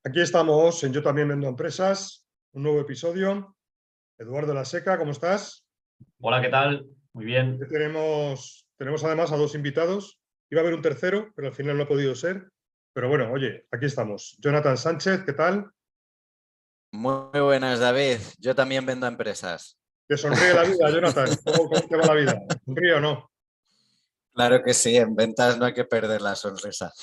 Aquí estamos en Yo también vendo empresas, un nuevo episodio. Eduardo La Seca, ¿cómo estás? Hola, ¿qué tal? Muy bien. Tenemos además a dos invitados. Iba a haber un tercero, pero al final no ha podido ser. Pero bueno, oye, aquí estamos. Jonathan Sánchez, ¿qué tal? Muy buenas, David. Yo también vendo empresas. ¿Te sonríe la vida, Jonathan? ¿Cómo te va la vida? ¿Sonríe o no? Claro que sí, en ventas no hay que perder la sonrisa.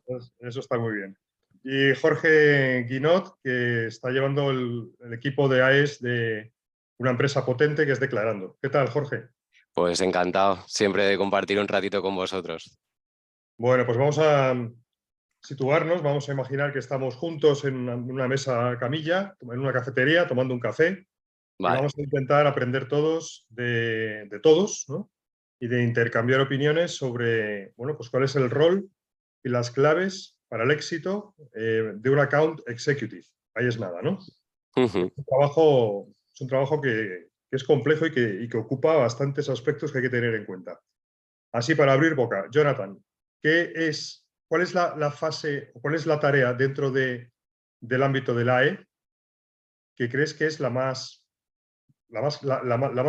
Pues eso está muy bien. Y Jorge Guinot, que está llevando el equipo de AES de una empresa potente que es Declarando. ¿Qué tal, Jorge? Pues encantado, siempre de compartir un ratito con vosotros. Bueno, pues vamos a situarnos, vamos a imaginar que estamos juntos en una mesa camilla, en una cafetería, tomando un café, y Vale, vamos a intentar aprender todos de todos, ¿no? Y de intercambiar opiniones sobre, bueno, pues cuál es el rol y las claves para el éxito de un account executive. Ahí es nada, ¿no? Ujú. Es un trabajo que es complejo y que ocupa bastantes aspectos que hay que tener en cuenta. Así, para abrir boca, Jonathan, ¿cuál es la fase, cuál es la tarea dentro del ámbito de la AE que crees que es la más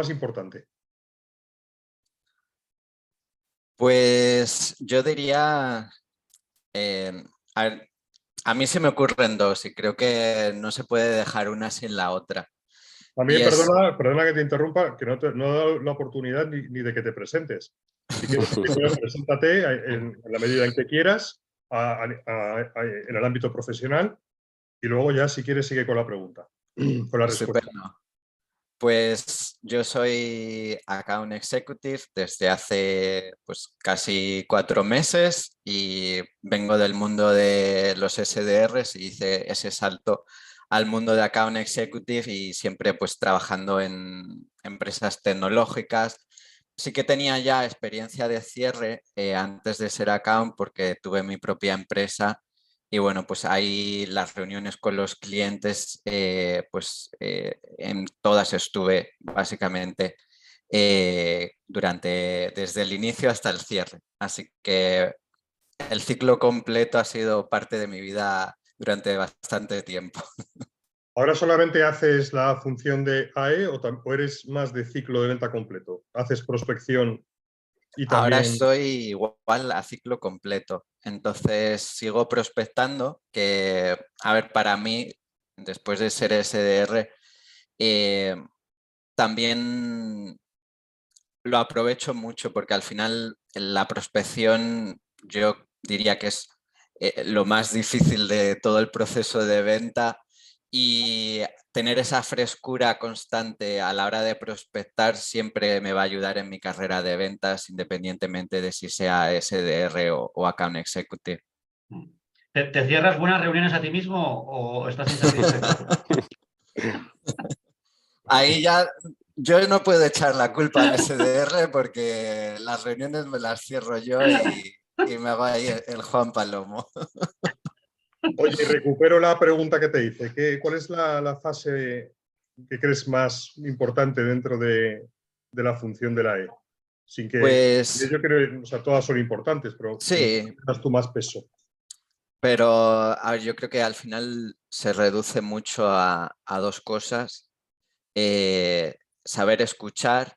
importante? Pues yo diría, a ver, a mí se me ocurren dos y creo que no se puede dejar una sin la otra. También, Y es, perdona que te interrumpa, que no he dado la oportunidad ni de que te presentes. Si quieres, primero preséntate en la medida en que quieras, en el ámbito profesional, y luego ya, si quieres, sigue con la pregunta, con la respuesta. estupendo. Pues yo soy Account Executive desde hace pues, casi 4 meses y vengo del mundo de los SDRs y hice ese salto al mundo de Account Executive y siempre pues trabajando en empresas tecnológicas. Sí que tenía ya experiencia de cierre antes de ser Account porque tuve mi propia empresa. Y bueno, pues ahí las reuniones con los clientes, en todas estuve básicamente desde el inicio hasta el cierre. Así que el ciclo completo ha sido parte de mi vida durante bastante tiempo. ¿Ahora solamente haces la función de AE o eres más de ciclo de venta completo? ¿Haces prospección y Ahora también... estoy igual a ciclo completo. Entonces sigo prospectando, que, a ver, para mí, después de ser SDR, eh, también lo aprovecho mucho porque al final la prospección yo diría que es lo más difícil de todo el proceso de venta y tener esa frescura constante a la hora de prospectar siempre me va a ayudar en mi carrera de ventas independientemente de si sea SDR o Account Executive. ¿Te cierras buenas reuniones a ti mismo o estás insatisfecho? Ahí ya yo no puedo echar la culpa al SDR porque las reuniones me las cierro yo y me hago ahí el Juan Palomo. Oye, recupero la pregunta que te hice. ¿Cuál es la fase que crees más importante dentro de la función de la E? Sin que Pues yo creo, o sea, todas son importantes, pero ¿en qué sí, das tú más peso? pero a ver, yo creo que al final se reduce mucho a dos cosas. Saber escuchar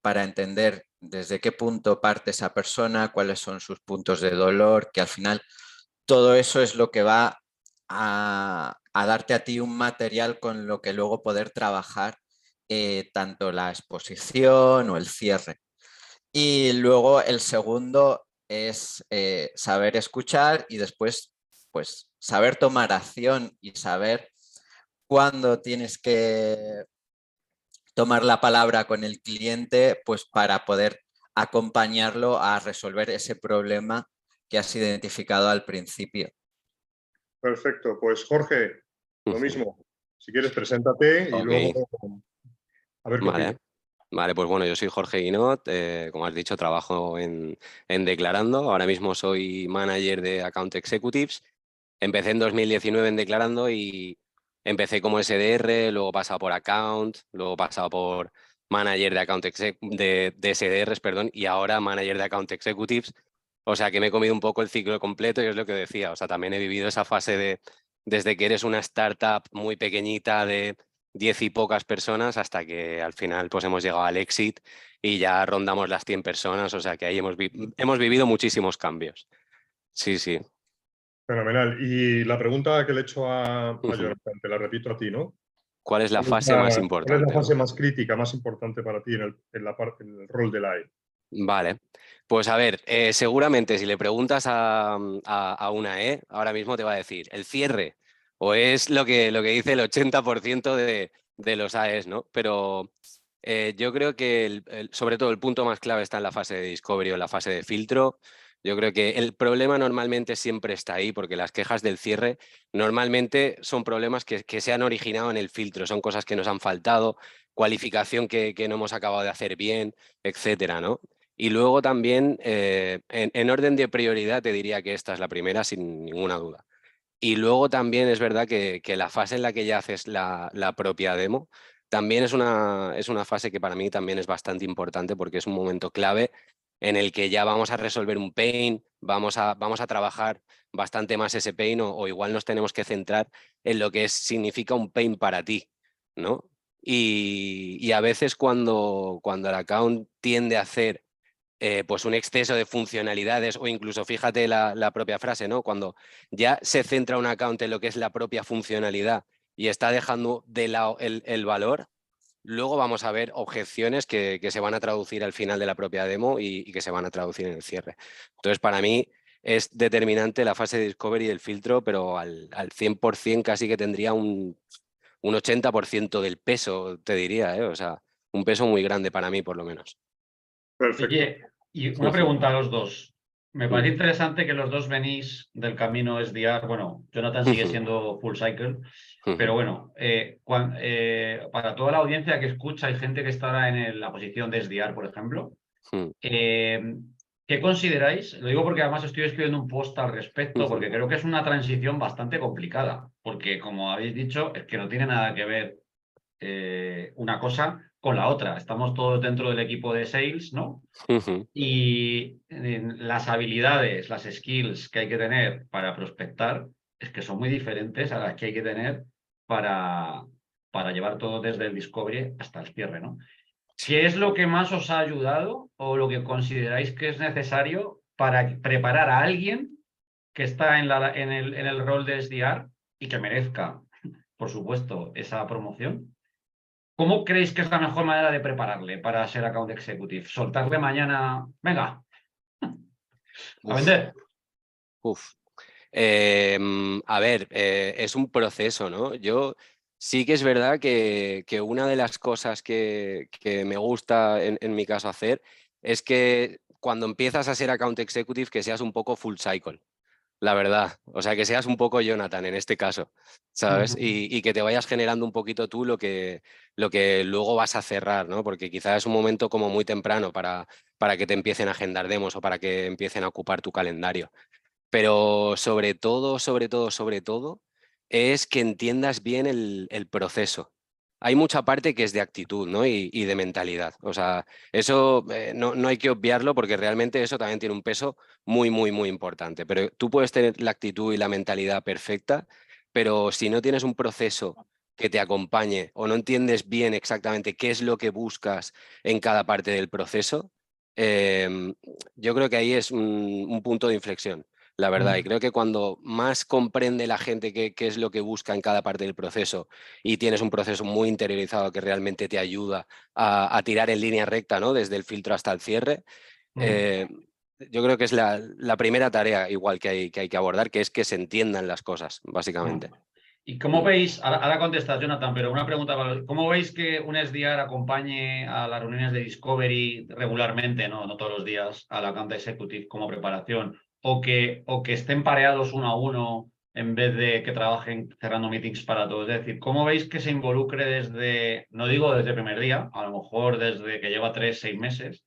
para entender desde qué punto parte esa persona, cuáles son sus puntos de dolor, que al final todo eso es lo que va a darte a ti un material con lo que luego poder trabajar tanto la exposición o el cierre. Y luego el segundo es saber escuchar y después pues saber tomar acción y saber cuándo tienes que tomar la palabra con el cliente pues para poder acompañarlo a resolver ese problema que has identificado al principio. Perfecto, pues Jorge, lo Ujú. mismo. Si quieres, preséntate y Ok, luego a ver qué opinas. vale. Vale, pues bueno, yo soy Jorge Guinot, como has dicho, trabajo en Declarando. Ahora mismo soy manager de Account Executives. Empecé en 2019 en Declarando y empecé como SDR, luego he pasado por Account, luego he pasado por manager de Account de SDRs, perdón, y ahora manager de Account Executives. O sea que me he comido un poco el ciclo completo y es lo que decía. O sea, también he vivido esa fase de desde que eres una startup muy pequeñita de 10 y pocas personas hasta que al final pues hemos llegado al exit y ya rondamos las 100 personas. O sea que ahí hemos vivido muchísimos cambios. Sí, sí. Fenomenal. Y la pregunta que le he hecho a Jonathan, te la repito a ti, ¿no? ¿Cuál es la ¿Cuál es fase más cuál es la importante, fase no? más crítica, más importante para ti en el rol de la E? Vale, pues a ver, seguramente si le preguntas a una E, ahora mismo te va a decir el cierre, o es lo que dice el 80% de los AEs, ¿no? Pero yo creo que sobre todo el punto más clave está en la fase de discovery o en la fase de filtro. Yo creo que el problema normalmente siempre está ahí, porque las quejas del cierre normalmente son problemas que se han originado en el filtro, son cosas que nos han faltado, cualificación que no hemos acabado de hacer bien, etcétera, ¿no? Y luego también, en orden de prioridad, te diría que esta es la primera, sin ninguna duda. Y luego también es verdad que la fase en la que ya haces la propia demo, también es una fase que para mí también es bastante importante porque es un momento clave en el que ya vamos a resolver un pain, vamos a trabajar bastante más ese pain o igual nos tenemos que centrar en lo que significa un pain para ti, ¿no? Y a veces cuando el account tiende a hacer pues un exceso de funcionalidades o incluso fíjate la propia frase, ¿no? Cuando ya se centra un account en lo que es la propia funcionalidad y está dejando de lado el valor, luego vamos a ver objeciones que se van a traducir al final de la propia demo y que se van a traducir en el cierre. Entonces, para mí es determinante la fase de discovery y el filtro, pero al 100% casi que tendría un 80% del peso, te diría, ¿eh? O sea, un peso muy grande para mí, por lo menos. Perfecto. Oye, y una pregunta a los dos. Me parece Ujú. interesante que los dos venís del camino SDR. Bueno, Jonathan sigue siendo full cycle, pero bueno, para toda la audiencia que escucha, hay gente que estará en la posición de SDR, por ejemplo. ¿Qué consideráis? Lo digo porque además estoy escribiendo un post al respecto, porque creo que es una transición bastante complicada, porque como habéis dicho, es que no tiene nada que ver una cosa con la otra. Estamos todos dentro del equipo de sales, ¿no? Y las habilidades, las skills que hay que tener para prospectar es que son muy diferentes a las que hay que tener para llevar todo desde el discovery hasta el cierre, ¿no? ¿Qué es lo que más os ha ayudado o lo que consideráis que es necesario para preparar a alguien que está en el rol de SDR y que merezca, por supuesto, esa promoción? ¿Cómo creéis que es la mejor manera de prepararle para ser account executive? ¿Soltarle mañana, venga, a Uf, vender? uf. A ver, es un proceso, ¿no? Yo sí que es verdad que una de las cosas que me gusta en mi caso hacer es que cuando empiezas a ser account executive que seas un poco full cycle, la verdad. O sea, que seas un poco Jonathan en este caso, ¿sabes? Y que te vayas generando un poquito tú lo que luego vas a cerrar, ¿no? Porque quizás es un momento como muy temprano para que te empiecen a agendar demos o para que empiecen a ocupar tu calendario. Pero sobre todo, es que entiendas bien el proceso. Hay mucha parte que es de actitud, ¿no? y de mentalidad. O sea, eso no hay que obviarlo porque realmente eso también tiene un peso muy, muy, muy importante. Pero tú puedes tener la actitud y la mentalidad perfecta, pero si no tienes un proceso que te acompañe o no entiendes bien exactamente qué es lo que buscas en cada parte del proceso, yo creo que ahí es un punto de inflexión, la verdad. Y creo que cuando más comprende la gente qué es lo que busca en cada parte del proceso y tienes un proceso muy interiorizado que realmente te ayuda a tirar en línea recta, ¿no? Desde el filtro hasta el cierre, yo creo que es la primera tarea igual que hay que abordar, que es que se entiendan las cosas, básicamente. ¿Y cómo veis, ahora contestas, Jonathan, pero una pregunta, ¿cómo veis que un SDR acompañe a las reuniones de Discovery regularmente, no todos los días, a la account executive como preparación? O que estén pareados uno a uno en vez de que trabajen cerrando meetings para todos. Es decir, ¿cómo veis que se involucre desde, no digo desde el primer día, a lo mejor desde que lleva 3, 6 meses,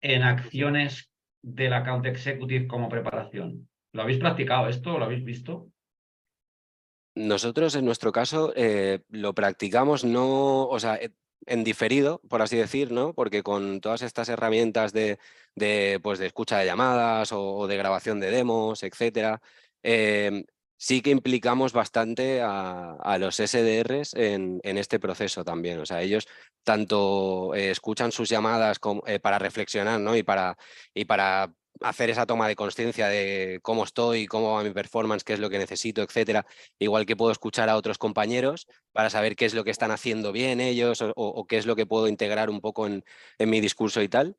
en acciones del account executive como preparación? ¿Lo habéis practicado esto? ¿Lo habéis visto? Nosotros, en nuestro caso, lo practicamos, no, o sea, en diferido, por así decir, ¿no? Porque con todas estas herramientas pues de escucha de llamadas o de grabación de demos, etcétera, sí que implicamos bastante a los SDRs en este proceso también. O sea, ellos tanto escuchan sus llamadas para reflexionar, ¿no? Y para hacer esa toma de conciencia de cómo estoy, cómo va mi performance, qué es lo que necesito, etcétera. Igual que puedo escuchar a otros compañeros para saber qué es lo que están haciendo bien ellos o qué es lo que puedo integrar un poco en mi discurso y tal.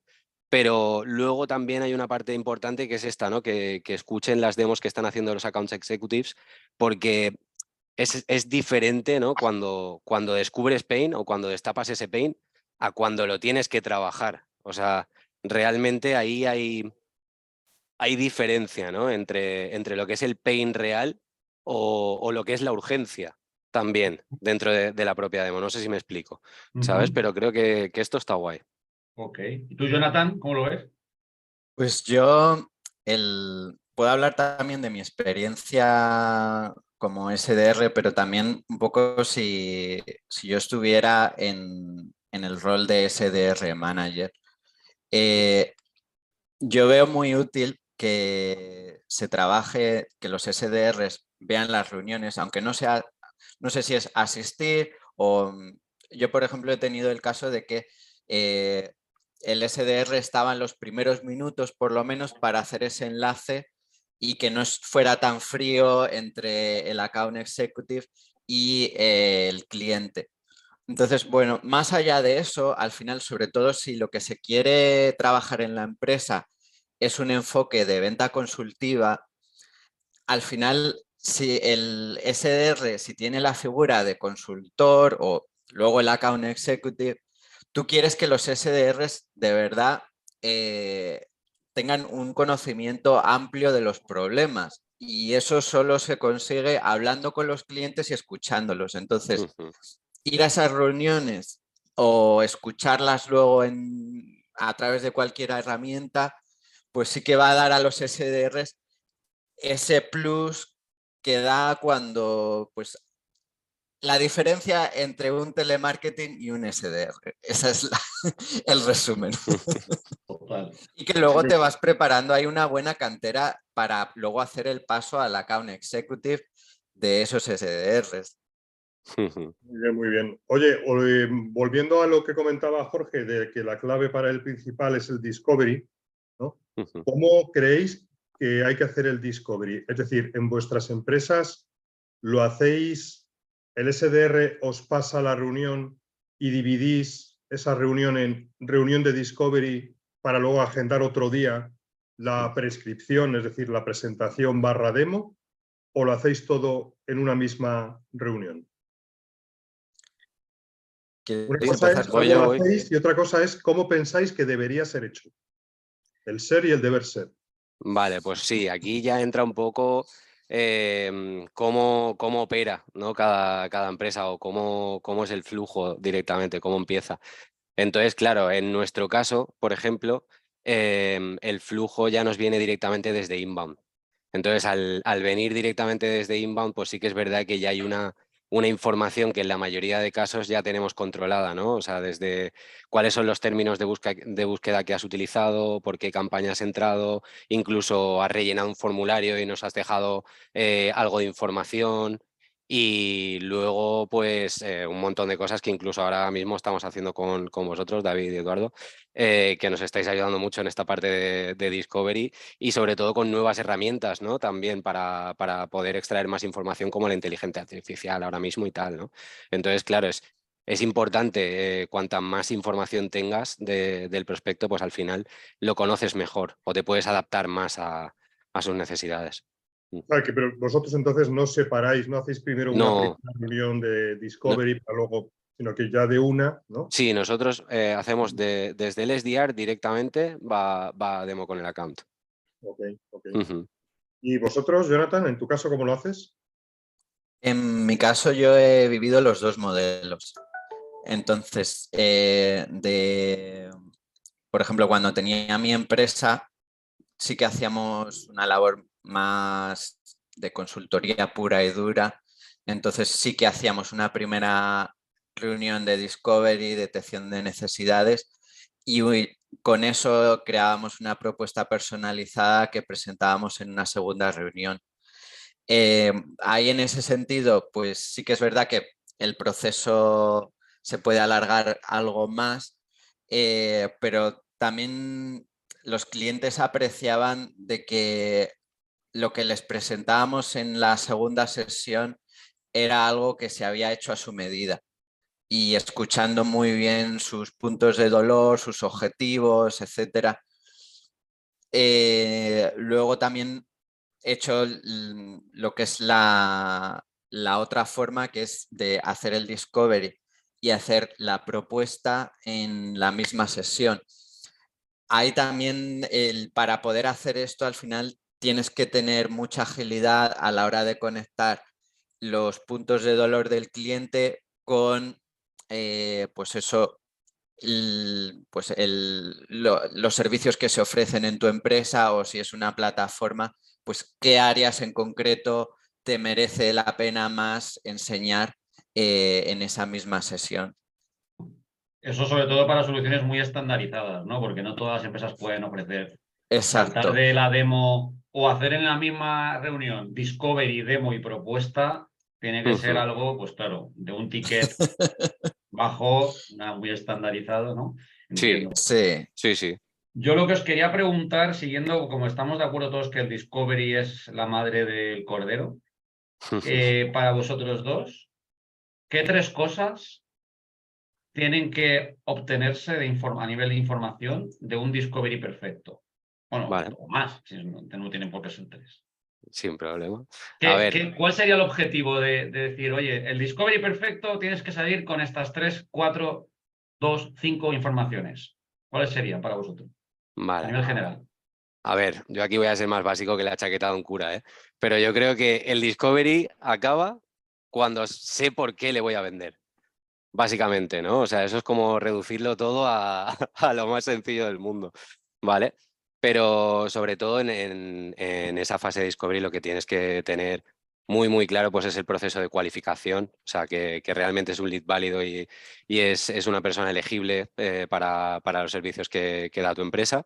Pero luego también hay una parte importante que es esta, ¿no? Que escuchen las demos que están haciendo los account executives, porque es diferente, ¿no? Cuando descubres pain o cuando destapas ese pain a cuando lo tienes que trabajar. O sea, realmente ahí hay diferencia, ¿no? Entre lo que es el pain real o lo que es la urgencia también dentro de la propia demo. No sé si me explico, ¿sabes? Pero creo que esto está guay. Ok. ¿Y tú, Jonathan, cómo lo ves? Pues yo puedo hablar también de mi experiencia como SDR, pero también un poco si yo estuviera en el rol de SDR manager. Yo veo muy útil que se trabaje, que los SDRs vean las reuniones, aunque no sea, no sé si es asistir o yo, por ejemplo, he tenido el caso de que el SDR estaba en los primeros minutos, por lo menos, para hacer ese enlace y que no fuera tan frío entre el account executive y el cliente. Entonces, bueno, más allá de eso, al final, sobre todo si lo que se quiere trabajar en la empresa es un enfoque de venta consultiva, al final, si el SDR, si tiene la figura de consultor o luego el account executive, tú quieres que los SDRs de verdad tengan un conocimiento amplio de los problemas y eso solo se consigue hablando con los clientes y escuchándolos. Entonces, ir a esas reuniones o escucharlas luego a través de cualquier herramienta, pues sí que va a dar a los SDRs ese plus que da cuando, pues, la diferencia entre un telemarketing y un SDR. Ese es el resumen. Total. Y que luego te vas preparando, hay una buena cantera para luego hacer el paso al account executive de esos SDRs. Muy bien, muy bien. Oye, volviendo a lo que comentaba Jorge, de que la clave para el principal es el discovery, ¿no? ¿Cómo creéis que hay que hacer el discovery? Es decir, en vuestras empresas, ¿lo hacéis, el SDR os pasa la reunión y dividís esa reunión en reunión de discovery para luego agendar otro día la prescripción, es decir, la presentación / demo, o lo hacéis todo en una misma reunión? Una ¿Quieres cosa empezar es tú? cómo lo hacéis y otra cosa es cómo pensáis que debería ser hecho. El ser y el deber ser. Vale, pues sí, aquí ya entra un poco cómo opera, ¿no? cada empresa o cómo es el flujo directamente, cómo empieza. Entonces, claro, en nuestro caso, por ejemplo, el flujo ya nos viene directamente desde inbound. Entonces, al venir directamente desde inbound, pues sí que es verdad que ya hay una información que en la mayoría de casos ya tenemos controlada, ¿no? O sea, desde cuáles son los términos de búsqueda que has utilizado, por qué campaña has entrado, incluso has rellenado un formulario y nos has dejado algo de información. Y luego, pues, un montón de cosas que incluso ahora mismo estamos haciendo con vosotros, David y Eduardo, que nos estáis ayudando mucho en esta parte de Discovery y sobre todo con nuevas herramientas, ¿no? También para poder extraer más información como la inteligencia artificial ahora mismo y tal, ¿no? Entonces, claro, es importante, cuanta más información tengas del prospecto, pues al final lo conoces mejor o te puedes adaptar más a sus necesidades. Claro, pero vosotros entonces no separáis, no hacéis primero una No, primera reunión de no. discovery para luego, sino que ya de una, ¿no? Sí, nosotros hacemos desde el SDR directamente va a demo con el account. Ok, ok. ¿Y vosotros, Jonathan, en tu caso, cómo lo haces? En mi caso yo he vivido los dos modelos. Entonces, por ejemplo, cuando tenía mi empresa, sí que hacíamos una labor más de consultoría pura y dura. Entonces sí que hacíamos una primera reunión de discovery, detección de necesidades, y con eso creábamos una propuesta personalizada que presentábamos en una segunda reunión. Ahí en ese sentido, pues sí que es verdad que el proceso se puede alargar algo más, pero también los clientes apreciaban de que lo que les presentábamos en la segunda sesión era algo que se había hecho a su medida y escuchando muy bien sus puntos de dolor, sus objetivos, etc. Luego también he hecho lo que es la otra forma, que es de hacer el discovery y hacer la propuesta en la misma sesión. Ahí también, para poder hacer esto, al final tienes que tener mucha agilidad a la hora de conectar los puntos de dolor del cliente con, pues eso, los servicios que se ofrecen en tu empresa, o si es una plataforma, pues qué áreas en concreto te merece la pena más enseñar en esa misma sesión. Eso sobre todo para soluciones muy estandarizadas, ¿no? Porque no todas las empresas pueden ofrecer. Saltar Exacto. de la demo o hacer en la misma reunión discovery, demo y propuesta, tiene que ser algo, pues claro, de un ticket bajo, muy estandarizado, ¿no? Sí, Entiendo. Sí. sí, sí. Yo lo que os quería preguntar, siguiendo, como estamos de acuerdo todos que el discovery es la madre del cordero, para vosotros dos, ¿qué 3 cosas tienen que obtenerse a nivel de información de un discovery perfecto? Bueno, Vale, o más, si no tienen por qué ser 3. sin problema. A ver, ¿Cuál sería el objetivo de decir, oye, el discovery perfecto tienes que salir con estas 3, 4, 2, 5 informaciones? ¿Cuáles serían para vosotros? A vale. nivel general. A ver, yo aquí voy a ser más básico que la chaqueta de un cura, ¿eh? Pero yo creo que el discovery acaba cuando sé por qué le voy a vender. Básicamente, ¿no? O sea, eso es como reducirlo todo a lo más sencillo del mundo, ¿vale? Pero sobre todo en esa fase de discovery lo que tienes que tener muy, muy claro pues es el proceso de cualificación, o sea, que realmente es un lead válido y es una persona elegible para los servicios que da tu empresa.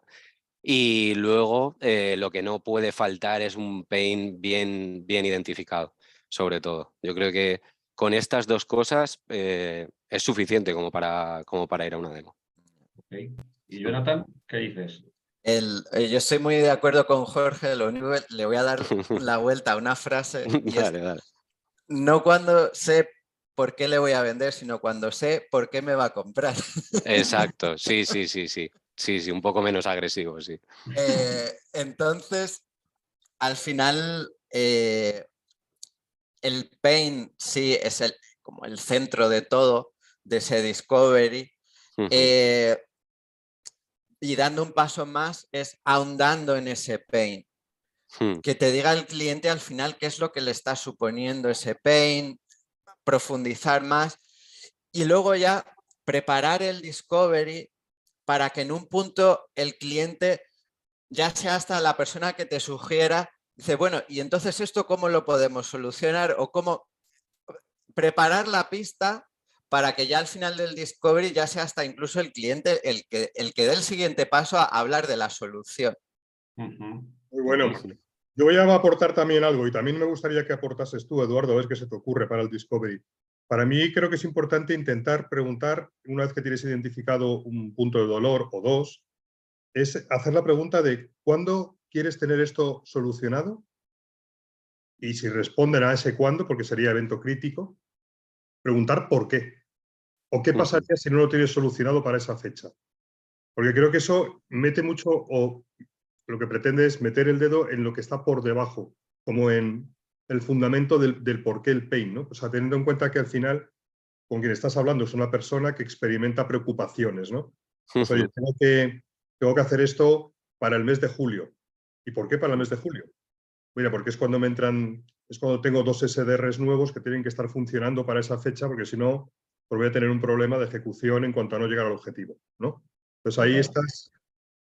Y luego lo que no puede faltar es un pain bien, bien identificado, sobre todo. Yo creo que con estas 2 cosas es suficiente como para ir a una demo. Okay. ¿Y Jonathan, qué dices? Yo estoy muy de acuerdo con Jorge, lo único que le voy a dar la vuelta a una frase y es Dale, dale. no cuando sé por qué le voy a vender, sino cuando sé por qué me va a comprar. Exacto, sí, sí, sí, sí. Sí, sí, un poco menos agresivo, sí. Entonces, al final, el pain sí es como el centro de todo, de ese discovery. Y dando un paso más es ahondando en ese pain. Que te diga el cliente al final qué es lo que le está suponiendo ese pain, profundizar más y luego ya preparar el discovery para que en un punto el cliente, ya sea hasta la persona que te sugiera, dice, bueno, ¿y entonces esto cómo lo podemos solucionar? O cómo preparar la pista para que ya al final del discovery ya sea hasta incluso el cliente el que dé el siguiente paso a hablar de la solución. Muy bueno. Yo voy a aportar también algo y también me gustaría que aportases tú, Eduardo, a ver qué se te ocurre para el discovery. Para mí creo que es importante intentar preguntar, una vez que tienes identificado un punto de dolor o 2, es hacer la pregunta de ¿cuándo quieres tener esto solucionado? Y si responden a ese cuándo, porque sería evento crítico, preguntar por qué. ¿O qué pasaría si no lo tienes solucionado para esa fecha? Porque creo que eso mete mucho, o lo que pretende es meter el dedo en lo que está por debajo, como en el fundamento del por qué el pain, ¿no? O sea, teniendo en cuenta que al final con quien estás hablando es una persona que experimenta preocupaciones, ¿no? Pues, oye, tengo que hacer esto para el mes de julio. ¿Y por qué para el mes de julio? Mira, porque es cuando es cuando tengo 2 SDRs nuevos que tienen que estar funcionando para esa fecha, porque si no, pues voy a tener un problema de ejecución en cuanto a no llegar al objetivo, ¿no? Entonces ahí estás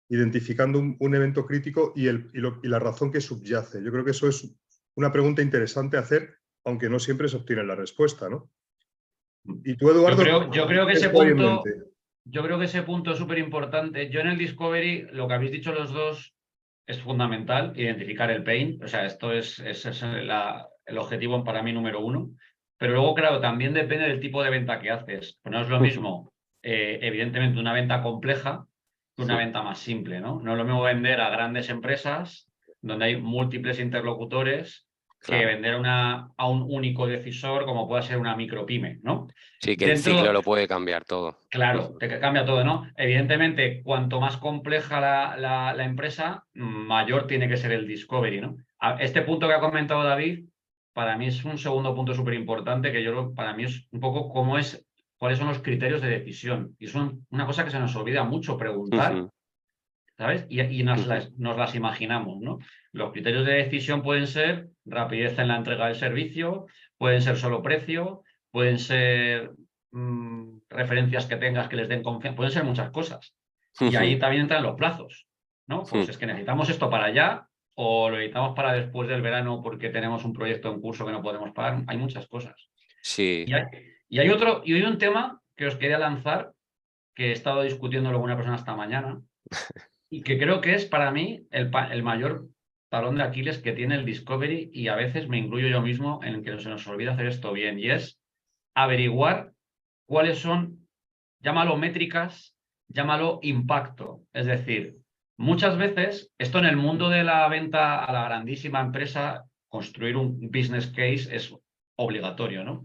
identificando un evento crítico y la razón que subyace. Yo creo que eso es una pregunta interesante a hacer, aunque no siempre se obtiene la respuesta, ¿no? Y tú, Eduardo, Yo creo que ¿qué ese hay en punto, mente? yo creo que ese punto es súper importante. Yo en el Discovery, lo que habéis dicho los dos, es fundamental, identificar el pain. O sea, esto es el objetivo para mí número uno. Pero luego, claro, también depende del tipo de venta que haces. Pues no es lo mismo, evidentemente, una venta compleja que una venta más simple, ¿no? No es lo mismo vender a grandes empresas donde hay múltiples interlocutores que Claro. vender a un único decisor como pueda ser una micropyme, ¿no? Sí, que el ciclo Dentro, lo puede cambiar todo. claro, te cambia todo, ¿no? Evidentemente, cuanto más compleja la empresa, mayor tiene que ser el discovery, ¿no? Este punto que ha comentado David, para mí es un segundo punto súper importante que yo creo, para mí es un poco cuáles son los criterios de decisión. Y es una cosa que se nos olvida mucho preguntar, ¿sabes? Y nos las imaginamos, ¿no? Los criterios de decisión pueden ser rapidez en la entrega del servicio, pueden ser solo precio, pueden ser referencias que tengas que les den confianza, pueden ser muchas cosas. Y ahí también entran los plazos, ¿no? Pues es que necesitamos esto para allá o lo necesitamos para después del verano porque tenemos un proyecto en curso que no podemos pagar. Hay muchas cosas. Sí. Y hay un tema que os quería lanzar que he estado discutiéndolo con una persona esta mañana y que creo que es para mí el mayor talón de Aquiles que tiene el Discovery, y a veces me incluyo yo mismo en que se nos olvida hacer esto bien, y es averiguar cuáles son, llámalo métricas, llámalo impacto. Es decir, muchas veces esto en el mundo de la venta a la grandísima empresa, construir un business case es obligatorio, ¿no?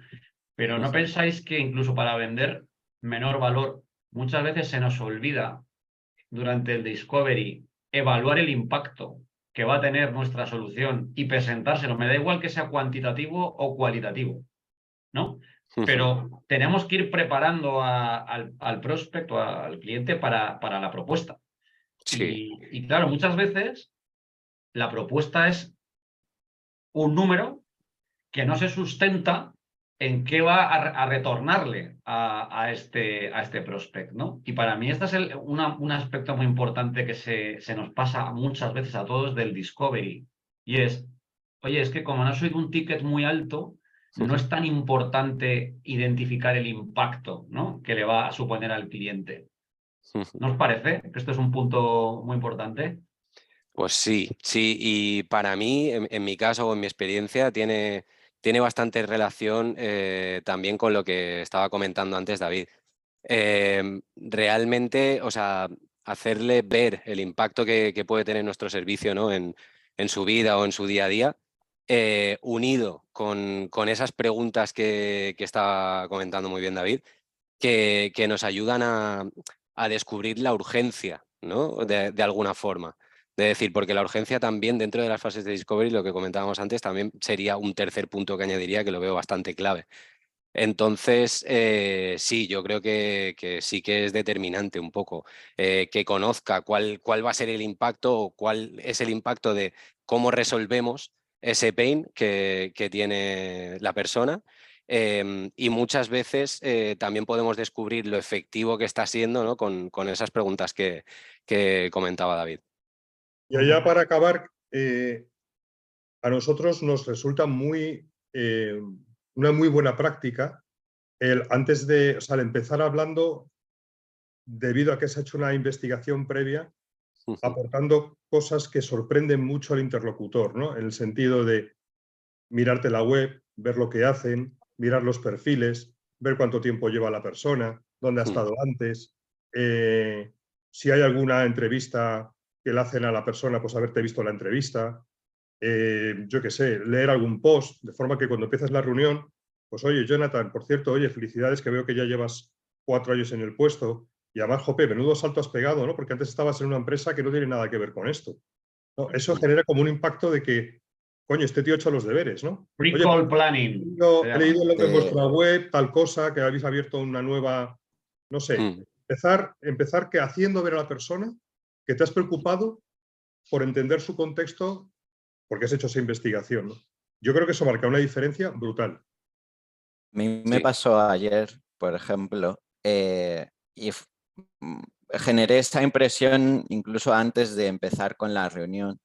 Pero ¿no pensáis que incluso para vender menor valor, muchas veces se nos olvida durante el discovery evaluar el impacto que va a tener nuestra solución y presentárselo? Me da igual que sea cuantitativo o cualitativo, ¿no? Pero tenemos que ir preparando al prospecto, al cliente para la propuesta. Sí. Y claro, muchas veces la propuesta es un número que no se sustenta en qué va a retornarle a este prospect, ¿no? Y para mí este es un aspecto muy importante que se nos pasa muchas veces a todos del discovery, y es, oye, es que como no soy de un ticket muy alto, no es tan importante identificar el impacto, ¿no?, que le va a suponer al cliente. ¿No os parece que esto es un punto muy importante? Pues sí, sí, y para mí, en mi caso o en mi experiencia, tiene bastante relación también con lo que estaba comentando antes David. Realmente, o sea, hacerle ver el impacto que puede tener nuestro servicio, ¿no?, en su vida o en su día a día, unido con esas preguntas que estaba comentando muy bien David, que nos ayudan a descubrir la urgencia, ¿no?, de alguna forma. De decir, porque la urgencia también dentro de las fases de discovery, lo que comentábamos antes, también sería un tercer punto que añadiría, que lo veo bastante clave. Entonces, sí, yo creo que sí que es determinante un poco que conozca cuál va a ser el impacto o cuál es el impacto de cómo resolvemos ese pain que tiene la persona. Y muchas veces también podemos descubrir lo efectivo que está siendo, ¿no?, con esas preguntas que comentaba David. Y allá para acabar, a nosotros nos resulta una muy buena práctica antes de, o sea, al empezar hablando, debido a que se ha hecho una investigación previa, aportando cosas que sorprenden mucho al interlocutor, ¿no? En el sentido de mirarte la web, ver lo que hacen, mirar los perfiles, ver cuánto tiempo lleva la persona, dónde ha estado antes, si hay alguna entrevista que le hacen a la persona, pues haberte visto la entrevista, yo qué sé, leer algún post, de forma que cuando empiezas la reunión, pues oye, Jonathan, por cierto, oye, felicidades, que veo que ya llevas 4 años en el puesto, y además, jope, menudo salto has pegado, ¿no? Porque antes estabas en una empresa que no tiene nada que ver con esto, ¿no? Eso genera como un impacto de que, coño, este tío ha hecho los deberes, ¿no? Oye, Pre-call planning. he leído en Sí. vuestra web tal cosa, que habéis abierto una nueva, no sé, empezar que haciendo ver a la persona que te has preocupado por entender su contexto porque has hecho esa investigación, ¿no? Yo creo que eso marca una diferencia brutal. A mí me Sí. pasó ayer, por ejemplo, y generé esta impresión incluso antes de empezar con la reunión.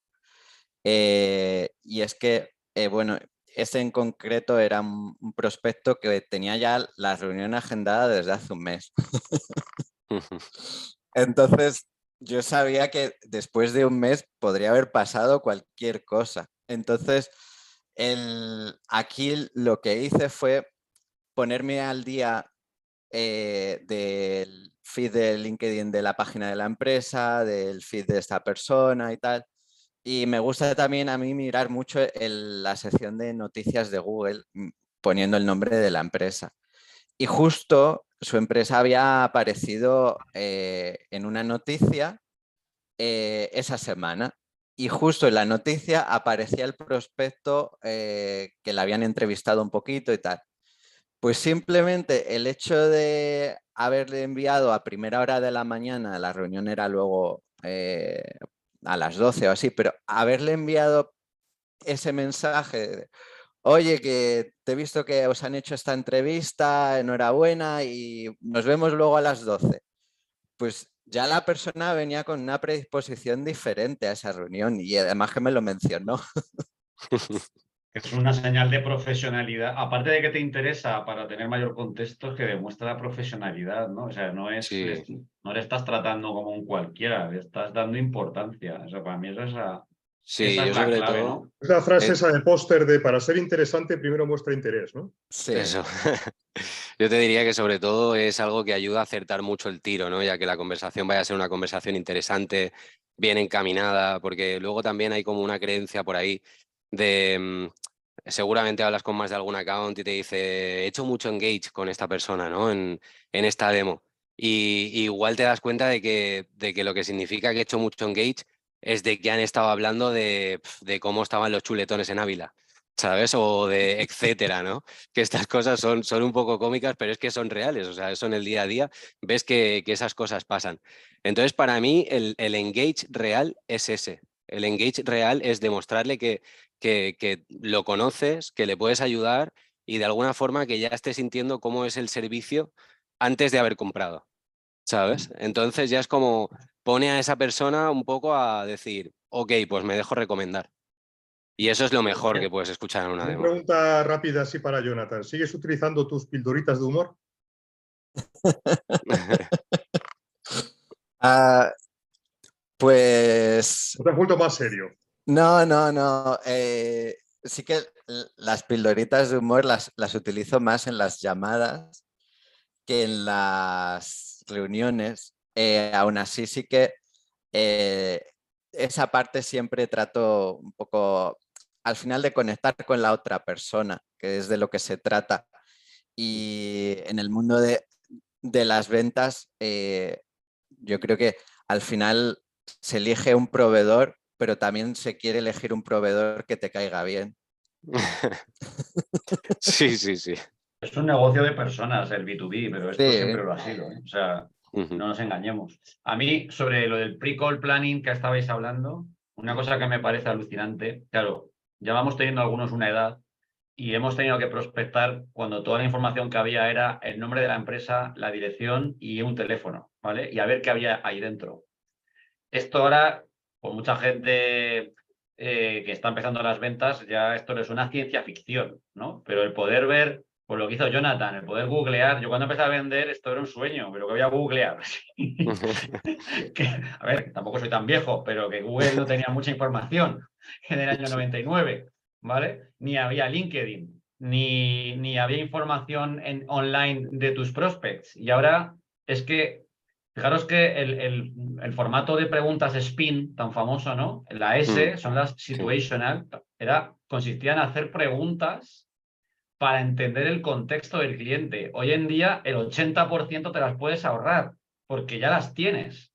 Y es que, bueno, ese en concreto era un prospecto que tenía ya la reunión agendada desde hace un mes. Entonces, yo sabía que después de un mes podría haber pasado cualquier cosa. Entonces, aquí lo que hice fue ponerme al día del feed de LinkedIn de la página de la empresa, del feed de esta persona y tal. Y me gusta también a mí mirar mucho la sección de noticias de Google poniendo el nombre de la empresa. Y justo su empresa había aparecido en una noticia esa semana. Y justo en la noticia aparecía el prospecto que le habían entrevistado un poquito y tal. Pues simplemente el hecho de haberle enviado a primera hora de la mañana, la reunión era luego a las 12 o así, pero haberle enviado ese mensaje de, oye, que te he visto que os han hecho esta entrevista, enhorabuena y nos vemos luego a las 12. Pues ya la persona venía con una predisposición diferente a esa reunión y además que me lo mencionó. Es una señal de profesionalidad. Aparte de que te interesa para tener mayor contexto, es que demuestra la profesionalidad, ¿no? O sea, no Sí, le estás tratando como un cualquiera, le estás dando importancia. O sea, para mí esa sí, yo es la sobre clave, todo, ¿no? Es la frase esa de póster de para ser interesante primero muestra interés, ¿no? Sí, eso. Yo te diría que sobre todo es algo que ayuda a acertar mucho el tiro, ¿no? Ya que la conversación vaya a ser una conversación interesante, bien encaminada, porque luego también hay como una creencia por ahí de, seguramente hablas con más de algún account y te dice, he hecho mucho engage con esta persona, ¿no? En esta demo. Y igual te das cuenta de que lo que significa que he hecho mucho engage es de que han estado hablando de cómo estaban los chuletones en Ávila, ¿sabes? O de etcétera, ¿no? Que estas cosas son un poco cómicas, pero es que son reales, o sea, eso en el día a día, ves que esas cosas pasan. Entonces, para mí, el engage real es ese. El engage real es demostrarle que lo conoces, que le puedes ayudar y de alguna forma que ya estés sintiendo cómo es el servicio antes de haber comprado, ¿sabes? Entonces ya es como pone a esa persona un poco a decir, ok, pues me dejo recomendar. Y eso es lo mejor que puedes escuchar en una Una demo. pregunta rápida así para Jonathan. ¿Sigues utilizando tus pildoritas de humor? Ah, pues ¿O te has vuelto más serio? no. Sí que las pildoritas de humor las utilizo más en las llamadas que en las reuniones. Aún así sí que eh, esa parte siempre trato un poco al final de conectar con la otra persona, que es de lo que se trata. Y en el mundo de las ventas, yo creo que al final se elige un proveedor, pero también se quiere elegir un proveedor que te caiga bien. Sí, sí, sí. Es un negocio de personas el B2B, pero esto Sí, siempre lo ha sido, ¿eh? O sea, Ujú. no nos engañemos. A mí, sobre lo del pre-call planning que estabais hablando, una cosa que me parece alucinante, claro, ya vamos teniendo algunos una edad y hemos tenido que prospectar cuando toda la información que había era el nombre de la empresa, la dirección y un teléfono, ¿vale? Y a ver qué había ahí dentro. Esto ahora, por mucha gente que está empezando las ventas, ya esto les suena ciencia ficción, ¿no? Pero el poder ver, por lo que hizo Jonathan, el poder googlear, yo cuando empecé a vender esto era un sueño, pero que voy a googlear. A ver, tampoco soy tan viejo, pero que Google no tenía mucha información en el año 99, ¿vale? Ni había LinkedIn, ni había información online de tus prospects. Y ahora es que fijaros que el formato de preguntas spin, tan famoso, ¿no? La S son las Sí. situational, consistía en hacer preguntas para entender el contexto del cliente. Hoy en día el 80% te las puedes ahorrar porque ya las tienes.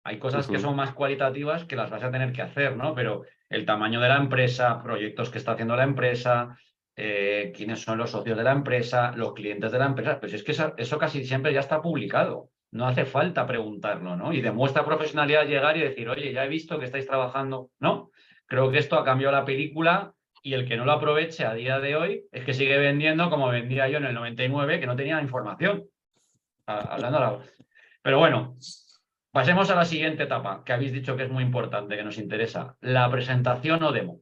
Hay cosas que Ujú. son más cualitativas que las vas a tener que hacer, ¿no? Pero el tamaño de la empresa, proyectos que está haciendo la empresa, quiénes son los socios de la empresa, los clientes de la empresa, pues es que eso casi siempre ya está publicado. No hace falta preguntarlo, ¿no? Y demuestra profesionalidad llegar y decir, oye, ya he visto que estáis trabajando, ¿no? Creo que esto ha cambiado la película y el que no lo aproveche a día de hoy es que sigue vendiendo como vendía yo en el 99, que no tenía información. Hablando a la... Pero bueno, pasemos a la siguiente etapa, que habéis dicho que es muy importante, que nos interesa, la presentación o demo,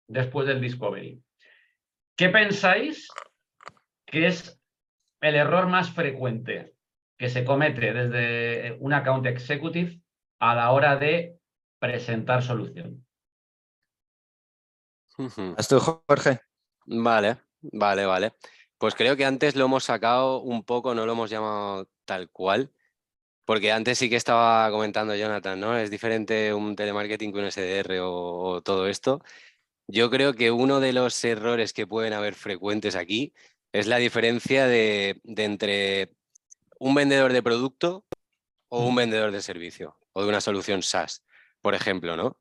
después del discovery. ¿qué pensáis que es el error más frecuente que se comete desde un account executive a la hora de presentar solución? Ujú. ¿Vas tú, Jorge? Vale. Pues creo que antes lo hemos sacado un poco, no lo hemos llamado tal cual, porque antes sí que estaba comentando Jonathan, ¿no? Es diferente un telemarketing que un SDR o todo esto. Yo creo que uno de los errores que pueden haber frecuentes aquí es la diferencia de entre un vendedor de producto o un vendedor de servicio o de una solución SaaS, por ejemplo, ¿no?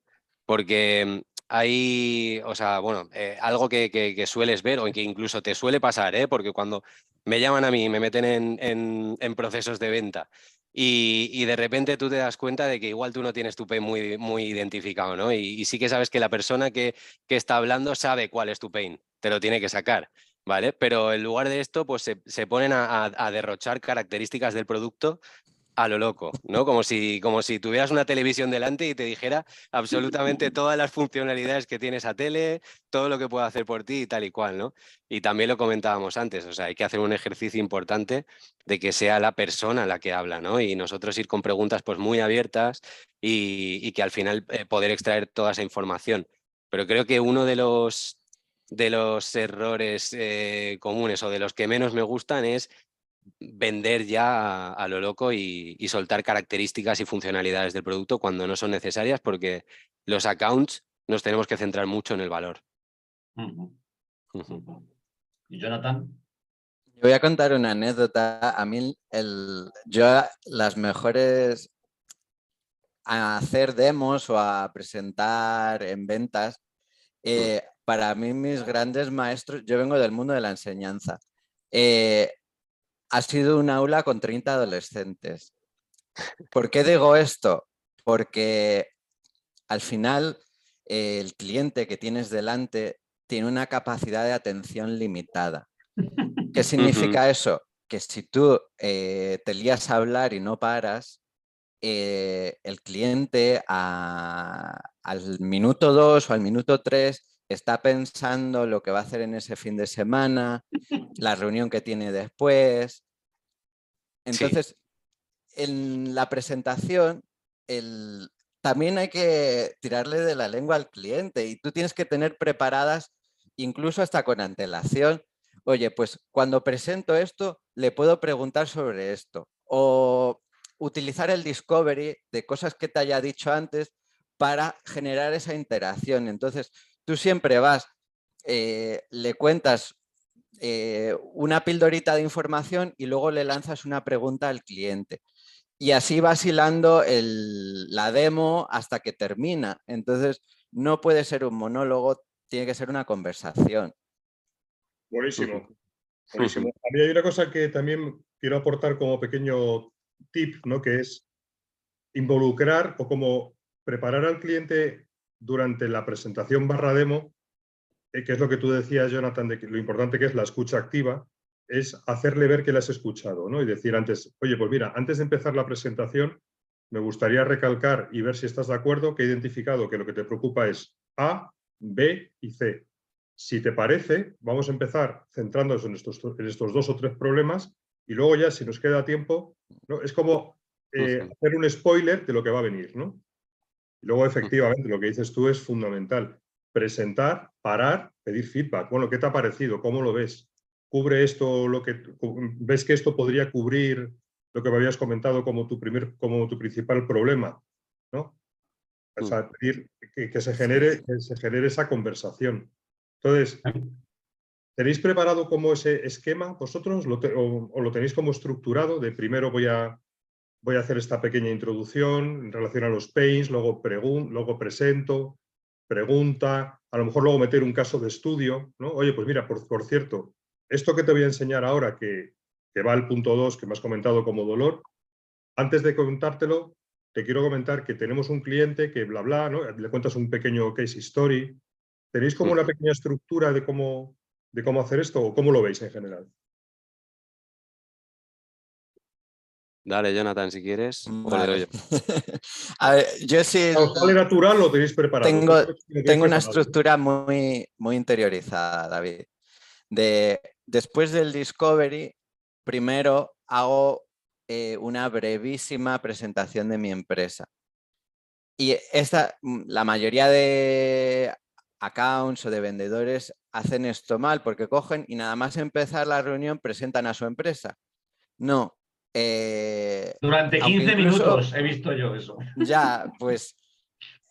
Porque hay, o sea, bueno, algo que sueles ver o que incluso te suele pasar, ¿eh? Porque cuando me llaman a mí y me meten en procesos de venta y de repente tú te das cuenta de que igual tú no tienes tu pain muy identificado, ¿no? Y sí que sabes que la persona que está hablando sabe cuál es tu pain, te lo tiene que sacar. ¿Vale? Pero en lugar de esto, pues se ponen a derrochar características del producto a lo loco, ¿no? Como si tuvieras una televisión delante y te dijera absolutamente todas las funcionalidades que tiene esa tele, todo lo que puede hacer por ti y tal y cual, ¿no? Y también lo comentábamos antes, o sea, hay que hacer un ejercicio importante de que sea la persona la que habla, ¿no? Y nosotros ir con preguntas pues muy abiertas y que al final poder extraer toda esa información. Pero creo que uno de los errores comunes o de los que menos me gustan es vender ya a lo loco y soltar características y funcionalidades del producto cuando no son necesarias, porque los accounts nos tenemos que centrar mucho en el valor. Ujú, Ujú. ujú. ¿Y Jonathan? Voy a contar una anécdota. A mí, yo las mejores a hacer demos o a presentar en ventas, para mí mis grandes maestros, yo vengo del mundo de la enseñanza, ha sido un aula con 30 adolescentes. ¿Por qué digo esto? Porque al final el cliente que tienes delante tiene una capacidad de atención limitada. ¿Qué significa eso? Que si tú te lías a hablar y no paras, el cliente al minuto 2 o al minuto 3 está pensando lo que va a hacer en ese fin de semana, la reunión que tiene después. Sí, Entonces, en la presentación, también hay que tirarle de la lengua al cliente y tú tienes que tener preparadas, incluso hasta con antelación, oye, pues cuando presento esto, le puedo preguntar sobre esto. O utilizar el discovery de cosas que te haya dicho antes para generar esa interacción. Entonces, tú siempre vas, le cuentas una pildorita de información y luego le lanzas una pregunta al cliente. Y así vas hilando la demo hasta que termina. Entonces, no puede ser un monólogo, tiene que ser una conversación. Buenísimo, buenísimo. A mí hay una cosa que también quiero aportar como pequeño tip, ¿no? Que es involucrar o como preparar al cliente durante la presentación barra demo, que es lo que tú decías, Jonathan, de que lo importante que es la escucha activa, es hacerle ver que le has escuchado, ¿no? Y decir antes, oye, pues mira, antes de empezar la presentación, me gustaría recalcar y ver si estás de acuerdo que he identificado que lo que te preocupa es A, B y C. Si te parece, vamos a empezar centrándonos en estos 2 o 3 problemas y luego ya, si nos queda tiempo, ¿no? Es como hacer un spoiler de lo que va a venir, ¿no? Y luego, efectivamente, lo que dices tú es fundamental. Presentar, parar, pedir feedback. Bueno, ¿qué te ha parecido? ¿Cómo lo ves? ¿Cubre esto lo que ves que esto podría cubrir lo que me habías comentado como tu principal problema? ¿No? O sea, pedir que se genere esa conversación. Entonces, ¿tenéis preparado como ese esquema vosotros? ¿O lo tenéis como estructurado? De primero voy a hacer esta pequeña introducción en relación a los pains, luego presento, pregunta, a lo mejor luego meter un caso de estudio, ¿no? Oye, pues mira, por cierto, esto que te voy a enseñar ahora, que va al punto 2, que me has comentado como dolor, antes de contártelo, te quiero comentar que tenemos un cliente que bla, bla, ¿no? Le cuentas un pequeño case story. ¿Tenéis como una pequeña estructura de cómo hacer esto o cómo lo veis en general? Dale, Jonathan, si quieres, o le doy Vale. yo. A ver, yo sí ¿Os sale natural o lo tenéis preparado? ¿Qué tengo, es lo que tenéis tengo una preparado? estructura muy, muy interiorizada, David. Después del discovery, primero hago una brevísima presentación de mi empresa. Y la mayoría de accounts o de vendedores hacen esto mal porque cogen y nada más empezar la reunión presentan a su empresa. No. Durante 15 minutos he visto yo eso. Ya, pues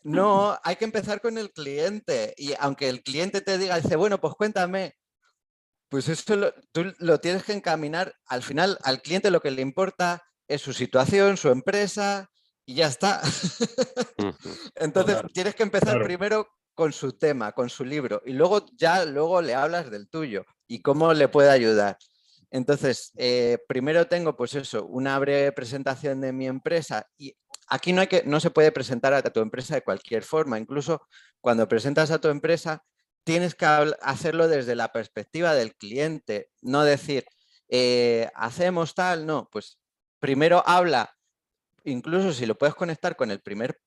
no, hay que empezar con el cliente. Y aunque el cliente te diga, dice, bueno, pues cuéntame, pues eso tú lo tienes que encaminar. Al final, al cliente lo que le importa es su situación, su empresa y ya está. Entonces, Total. tienes que empezar Claro. primero con su tema, con su libro, y luego le hablas del tuyo y cómo le puede ayudar. Entonces, primero tengo, pues eso, una breve presentación de mi empresa, y aquí no se puede presentar a tu empresa de cualquier forma. Incluso cuando presentas a tu empresa, tienes que hacerlo desde la perspectiva del cliente, no decir, hacemos tal, no, pues primero habla, incluso si lo puedes conectar con el primer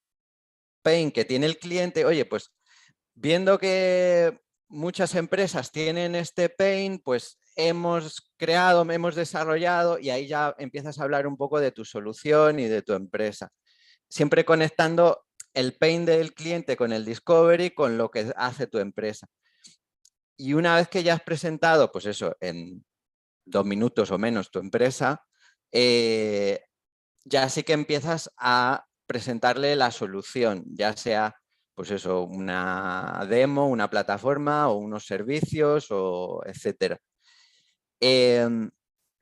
pain que tiene el cliente, oye, pues viendo que muchas empresas tienen este pain, pues hemos creado, hemos desarrollado, y ahí ya empiezas a hablar un poco de tu solución y de tu empresa. Siempre conectando el pain del cliente con el discovery, con lo que hace tu empresa. Y una vez que ya has presentado, pues eso, en 2 minutos o menos tu empresa, ya sí que empiezas a presentarle la solución, ya sea pues eso, una demo, una plataforma o unos servicios, o etcétera.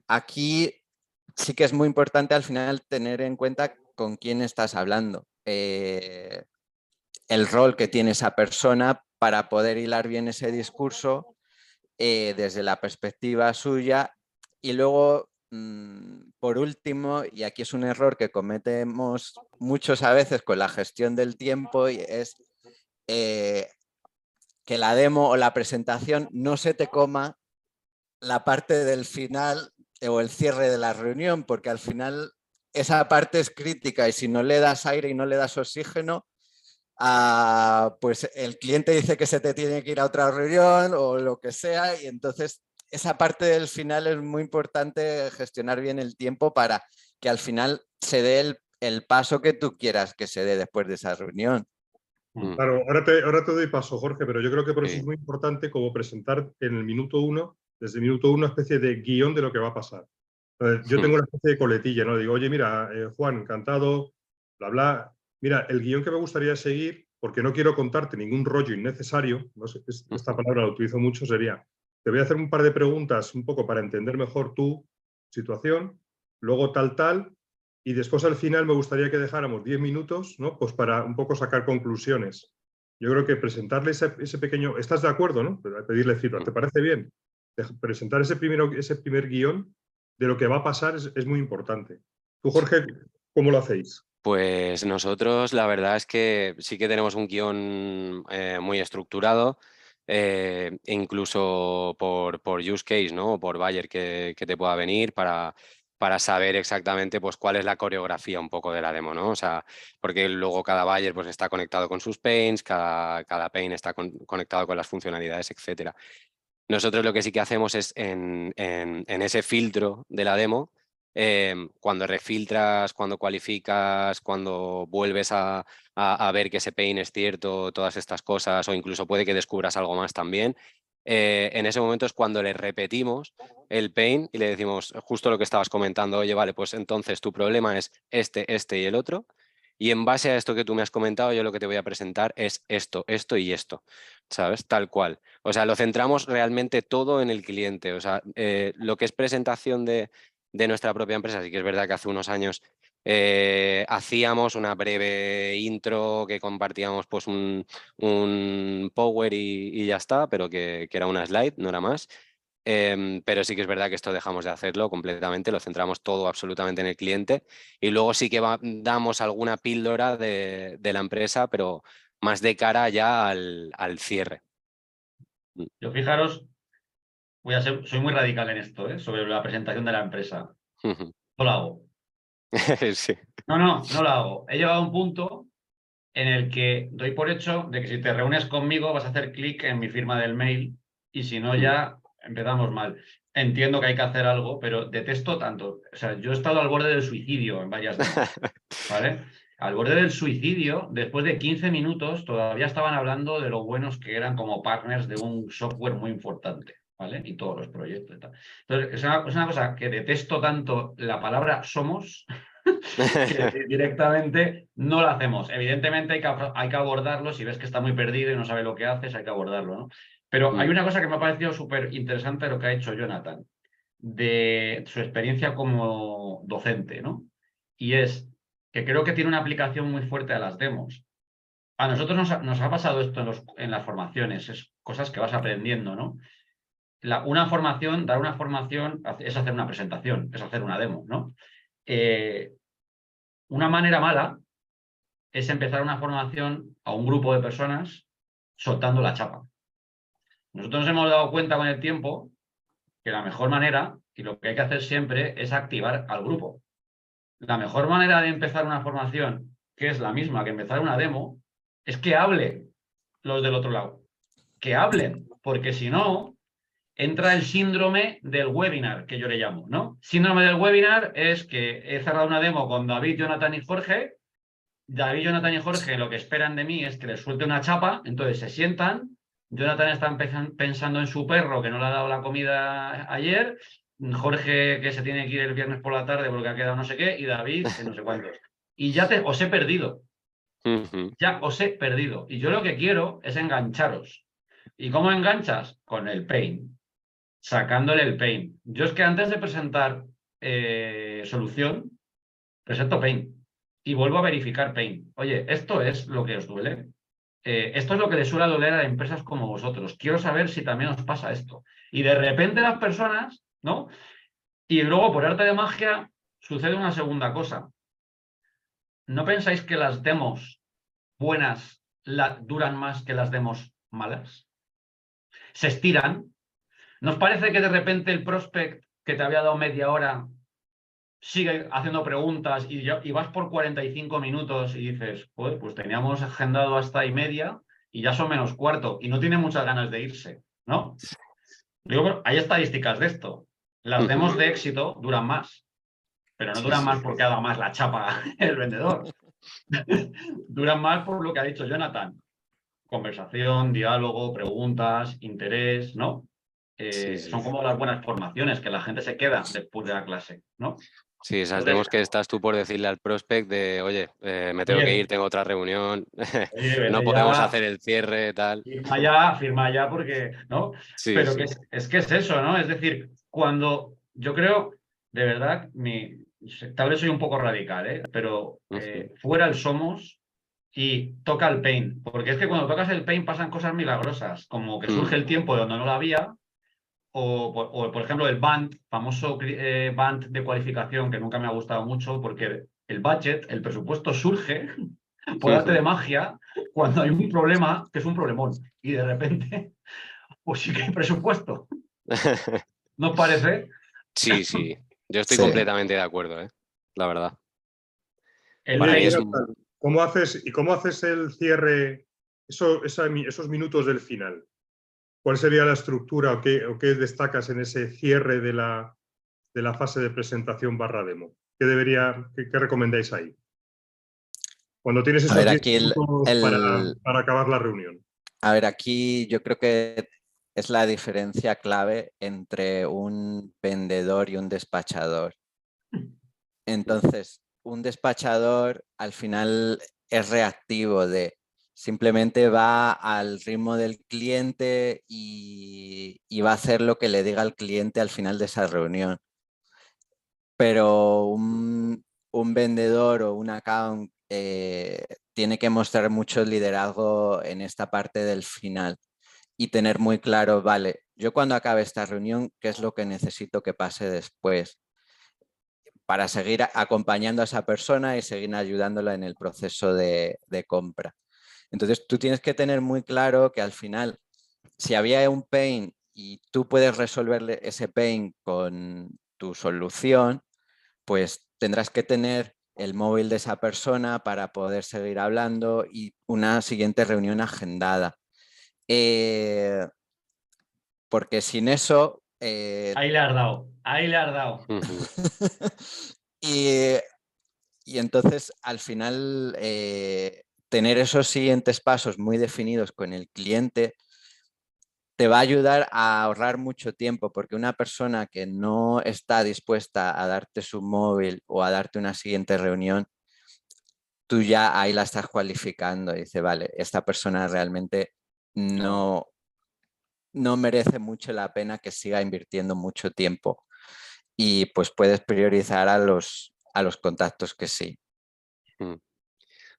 Aquí sí que es muy importante al final tener en cuenta con quién estás hablando, el rol que tiene esa persona para poder hilar bien ese discurso desde la perspectiva suya. Y luego, por último, y aquí es un error que cometemos muchos a veces con la gestión del tiempo, y es que la demo o la presentación no se te coma la parte del final o el cierre de la reunión, porque al final esa parte es crítica, y si no le das aire y no le das oxígeno, pues el cliente dice que se te tiene que ir a otra reunión o lo que sea, y entonces esa parte del final es muy importante, gestionar bien el tiempo para que al final se dé el paso que tú quieras que se dé después de esa reunión. Claro, ahora te doy paso, Jorge, pero yo creo que por eso Sí. es muy importante como presentar en el minuto 1, desde el minuto 1, una especie de guión de lo que va a pasar. Entonces, yo tengo una especie de coletilla, ¿no? Digo, oye, mira, Juan, encantado, bla, bla. Mira, el guión que me gustaría seguir, porque no quiero contarte ningún rollo innecesario, no sé, esta palabra la utilizo mucho, sería, te voy a hacer un par de preguntas un poco para entender mejor tu situación, luego tal, y después al final me gustaría que dejáramos 10 minutos, ¿no? Pues para un poco sacar conclusiones. Yo creo que presentarle ese pequeño... ¿Estás de acuerdo, no? Pedirle feedback, ¿te parece bien? Presentar ese primer guión de lo que va a pasar es muy importante. Tú, Jorge, ¿cómo lo hacéis? Pues nosotros la verdad es que sí que tenemos un guión muy estructurado, incluso por use case, ¿no? O por buyer que te pueda venir para saber exactamente pues, cuál es la coreografía un poco de la demo, ¿no? O sea, porque luego cada buyer pues, está conectado con sus pains, cada pain está conectado con las funcionalidades, etcétera. Nosotros lo que sí que hacemos es en ese filtro de la demo, cuando refiltras, cuando cualificas, cuando vuelves a ver que ese pain es cierto, todas estas cosas, o incluso puede que descubras algo más también, en ese momento es cuando le repetimos el pain y le decimos justo lo que estabas comentando, oye, vale, pues entonces tu problema es este y el otro, y en base a esto que tú me has comentado, yo lo que te voy a presentar es esto y esto, ¿sabes? Tal cual. O sea, lo centramos realmente todo en el cliente. O sea, lo que es presentación de nuestra propia empresa, sí que es verdad que hace unos años hacíamos una breve intro que compartíamos pues un Power y ya está, pero que era una slide, no era más. Pero sí que es verdad que esto dejamos de hacerlo completamente, lo centramos todo absolutamente en el cliente, y luego sí que damos alguna píldora de la empresa, pero más de cara ya al cierre. Yo fijaros, soy muy radical en esto, ¿eh? Sobre la presentación de la empresa. No la hago. Sí. No la hago. He llegado a un punto en el que doy por hecho de que si te reúnes conmigo vas a hacer clic en mi firma del mail, y si no ya empezamos mal. Entiendo que hay que hacer algo, pero detesto tanto. O sea, yo he estado al borde del suicidio en varias demos, ¿vale? Al borde del suicidio, después de 15 minutos, todavía estaban hablando de lo buenos que eran como partners de un software muy importante, ¿vale? Y todos los proyectos y tal. Entonces, es una cosa que detesto tanto la palabra somos que directamente no la hacemos. Evidentemente hay que abordarlo. Si ves que está muy perdido y no sabe lo que haces, hay que abordarlo, ¿no? Pero hay una cosa que me ha parecido súper interesante lo que ha hecho Jonathan, de su experiencia como docente, ¿no? Y es que creo que tiene una aplicación muy fuerte a las demos. A nosotros nos ha pasado esto en las formaciones, es cosas que vas aprendiendo, ¿no? Dar una formación es hacer una presentación, es hacer una demo, ¿no? Una manera mala es empezar una formación a un grupo de personas soltando la chapa. Nosotros nos hemos dado cuenta con el tiempo que la mejor manera, y lo que hay que hacer siempre, es activar al grupo. La mejor manera de empezar una formación, que es la misma que empezar una demo, es que hablen los del otro lado. Que hablen, porque si no, entra el síndrome del webinar, que yo le llamo, ¿no? Síndrome del webinar es que he cerrado una demo con David, Jonathan y Jorge. David, Jonathan y Jorge lo que esperan de mí es que les suelte una chapa, entonces se sientan. Jonathan está pensando en su perro que no le ha dado la comida ayer. Jorge que se tiene que ir el viernes por la tarde porque ha quedado no sé qué. Y David que no sé cuántos. Y ya os he perdido. Ya os he perdido. Y yo lo que quiero es engancharos. ¿Y cómo enganchas? Con el pain. Sacándole el pain. Yo es que antes de presentar solución, presento pain. Y vuelvo a verificar pain. Oye, esto es lo que os duele. Esto es lo que le suele doler a empresas como vosotros. Quiero saber si también os pasa esto. Y de repente las personas, ¿no? Y luego, por arte de magia, sucede una segunda cosa. ¿No pensáis que las demos buenas duran más que las demos malas? Se estiran. ¿Nos parece que de repente el prospect que te había dado media hora sigue haciendo preguntas y vas por 45 minutos y dices, pues teníamos agendado hasta y media y ya son menos cuarto y no tiene muchas ganas de irse, ¿no? Digo, hay estadísticas de esto. Las demos de éxito duran más, pero no duran más porque haga más la chapa el vendedor. Duran más por lo que ha dicho Jonathan. Conversación, diálogo, preguntas, interés, ¿no? Son como las buenas formaciones, que la gente se queda después de la clase, ¿no? Sí, esas demos que estás tú por decirle al prospect de, oye, me tengo que ir, tengo otra reunión, no podemos hacer el cierre, tal. Firma ya porque, ¿no? Sí, Pero sí. es que es eso, ¿no? Es decir, cuando yo creo, de verdad, tal vez soy un poco radical, ¿eh? Pero fuera el somos y toca el pain. Porque es que cuando tocas el pain pasan cosas milagrosas, como que surge el tiempo de donde no lo había. O, por ejemplo, el BANT, famoso BANT de cualificación que nunca me ha gustado mucho porque el budget, el presupuesto surge por arte de magia cuando hay un problema que es un problemón y de repente, pues sí que hay presupuesto. ¿No os parece? Sí, sí. Yo estoy completamente de acuerdo, la verdad. Para mí ¿cómo haces el cierre, esos minutos del final? ¿Cuál sería la estructura o qué destacas en ese cierre de la fase de presentación / demo? ¿Qué recomendáis ahí? Cuando tienes esos 10 minutos para acabar la reunión. A ver, aquí yo creo que es la diferencia clave entre un vendedor y un despachador. Entonces, un despachador al final es reactivo simplemente va al ritmo del cliente y va a hacer lo que le diga al cliente al final de esa reunión. Pero un vendedor o un account tiene que mostrar mucho liderazgo en esta parte del final y tener muy claro, vale, yo cuando acabe esta reunión, ¿qué es lo que necesito que pase después? Para seguir acompañando a esa persona y seguir ayudándola en el proceso de compra. Entonces, tú tienes que tener muy claro que al final, si había un pain y tú puedes resolverle ese pain con tu solución, pues tendrás que tener el móvil de esa persona para poder seguir hablando y una siguiente reunión agendada. porque sin eso... Ahí le has dado, ahí le has dado. y entonces, al final, tener esos siguientes pasos muy definidos con el cliente te va a ayudar a ahorrar mucho tiempo, porque una persona que no está dispuesta a darte su móvil o a darte una siguiente reunión, tú ya ahí la estás cualificando y dices, vale, esta persona realmente no merece mucho la pena que siga invirtiendo mucho tiempo, y pues puedes priorizar a los contactos que sí.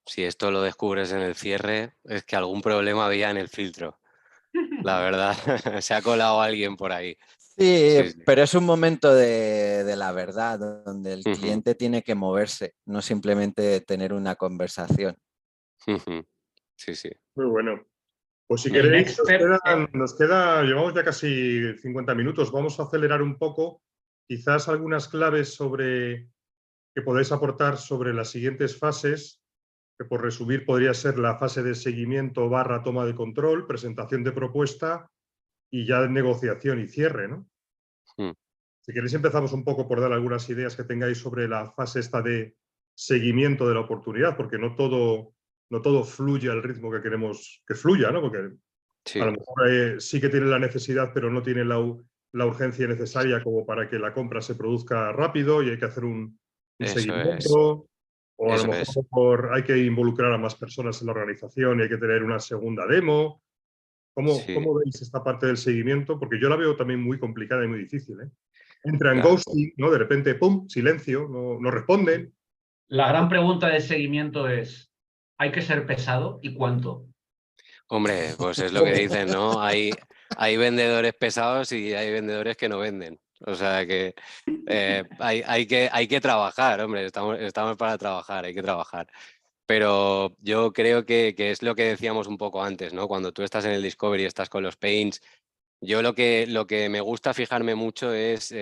Si esto lo descubres en el cierre, es que algún problema había en el filtro. La verdad, se ha colado alguien por ahí. Sí, Sí, sí. pero es un momento de la verdad, donde el Ujú, cliente tiene que moverse, no simplemente tener una conversación. ujú. Sí, sí. Muy bueno. Pues si El queréis, next step, llevamos ya casi 50 minutos, vamos a acelerar un poco, quizás algunas claves que podéis aportar sobre las siguientes fases, que por resumir podría ser la fase de seguimiento / toma de control, presentación de propuesta y ya negociación y cierre, ¿no? Mm. Si queréis empezamos un poco por dar algunas ideas que tengáis sobre la fase esta de seguimiento de la oportunidad, porque no todo fluye al ritmo que queremos que fluya, ¿no? Porque a Sí, lo mejor sí que tiene la necesidad, pero no tiene la urgencia necesaria como para que la compra se produzca rápido y hay que hacer un eso es. seguimiento. O a lo Eso es. mejor hay que involucrar a más personas en la organización y hay que tener una segunda demo. Sí, ¿Cómo veis esta parte del seguimiento? Porque yo la veo también muy complicada y muy difícil, ¿eh? Entra en ya. ghosting, ¿no? De repente, ¡pum!, silencio, no responden. la gran pregunta de seguimiento es, ¿hay que ser pesado y cuánto? Hombre, pues es lo que dicen, ¿no? Hay vendedores pesados y hay vendedores que no venden. O sea que hay que trabajar, hombre, estamos para trabajar, hay que trabajar. Pero yo creo que es lo que decíamos un poco antes, ¿no? Cuando tú estás en el Discovery y estás con los paints, yo lo que me gusta fijarme mucho es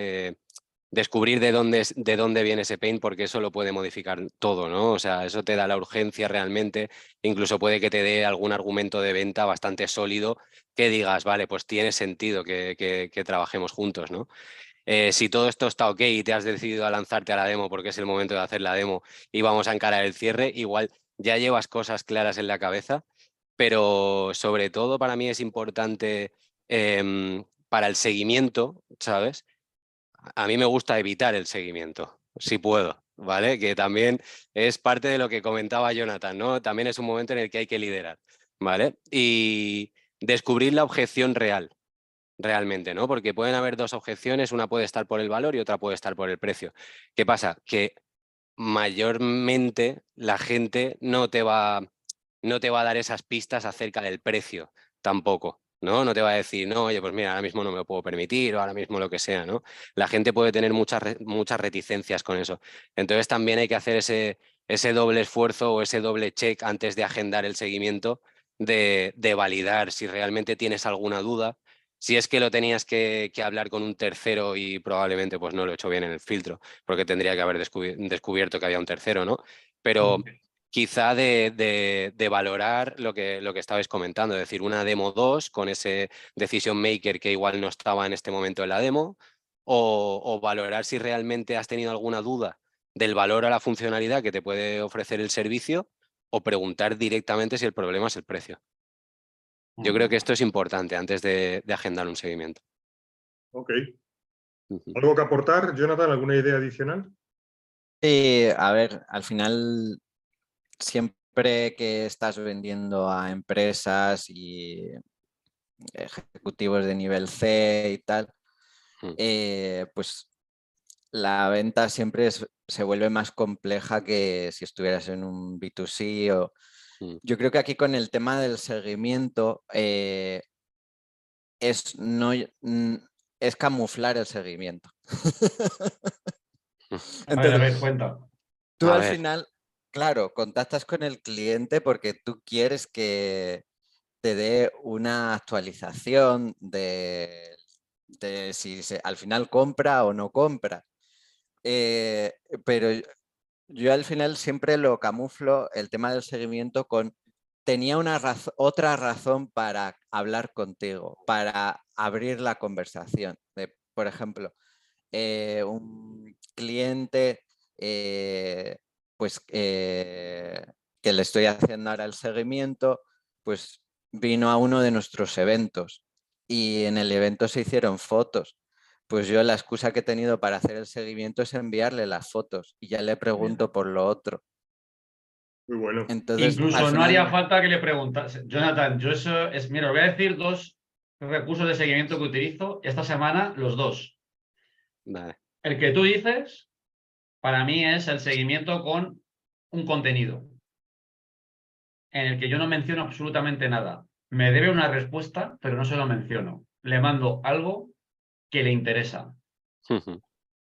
descubrir de dónde viene ese paint, porque eso lo puede modificar todo, ¿no? O sea, eso te da la urgencia realmente, incluso puede que te dé algún argumento de venta bastante sólido que digas, vale, pues tiene sentido que trabajemos juntos, ¿no? Si todo esto está ok y te has decidido a lanzarte a la demo porque es el momento de hacer la demo y vamos a encarar el cierre, igual ya llevas cosas claras en la cabeza, pero sobre todo para mí es importante para el seguimiento, ¿sabes? A mí me gusta evitar el seguimiento, si puedo, ¿vale? Que también es parte de lo que comentaba Jonathan, ¿no? También es un momento en el que hay que liderar, ¿vale? Y descubrir la objeción real, realmente, ¿no? Porque pueden haber dos objeciones, una puede estar por el valor y otra puede estar por el precio. ¿Qué pasa? Que mayormente la gente no te va a dar esas pistas acerca del precio tampoco, ¿no? No te va a decir, no, oye, pues mira, ahora mismo no me lo puedo permitir o ahora mismo lo que sea, ¿no? La gente puede tener muchas reticencias con eso. Entonces también hay que hacer ese doble esfuerzo o ese doble check antes de agendar el seguimiento de validar si realmente tienes alguna duda. Si es que lo tenías que hablar con un tercero y probablemente pues no lo he hecho bien en el filtro, porque tendría que haber descubierto que había un tercero, ¿no? Pero quizá de valorar lo que estabais comentando, es decir, una demo 2 con ese decision maker que igual no estaba en este momento en la demo, o valorar si realmente has tenido alguna duda del valor a la funcionalidad que te puede ofrecer el servicio, o preguntar directamente si el problema es el precio. Yo creo que esto es importante antes de agendar un seguimiento. Ok. Ujú. ¿Algo que aportar, Jonathan? ¿Alguna idea adicional? A ver, al final, siempre que estás vendiendo a empresas y ejecutivos de nivel C y tal, Mm. pues la venta siempre se vuelve más compleja que si estuvieras en un B2C. Mm. Yo creo que aquí con el tema del seguimiento es, no, es camuflar el seguimiento. A Entonces, ver, cuenta. tú A al ver, final, claro, contactas con el cliente porque tú quieres que te dé una actualización de si al final compra o no compra. Eh, pero yo al final siempre lo camuflo el tema del seguimiento con tenía otra razón para hablar contigo, para abrir la conversación. Por ejemplo, un cliente que le estoy haciendo ahora el seguimiento, pues vino a uno de nuestros eventos y en el evento se hicieron fotos. Pues yo la excusa que he tenido para hacer el seguimiento es enviarle las fotos y ya le pregunto por lo otro. Muy bueno. Entonces, Incluso al no haría final, falta que le preguntase. Jonathan, yo eso es, mira, os voy a decir 2 recursos de seguimiento que utilizo esta semana, los 2. Vale. El que tú dices, para mí es el seguimiento con un contenido en el que yo no menciono absolutamente nada. Me debe una respuesta, pero no se lo menciono. Le mando algo que le interesa.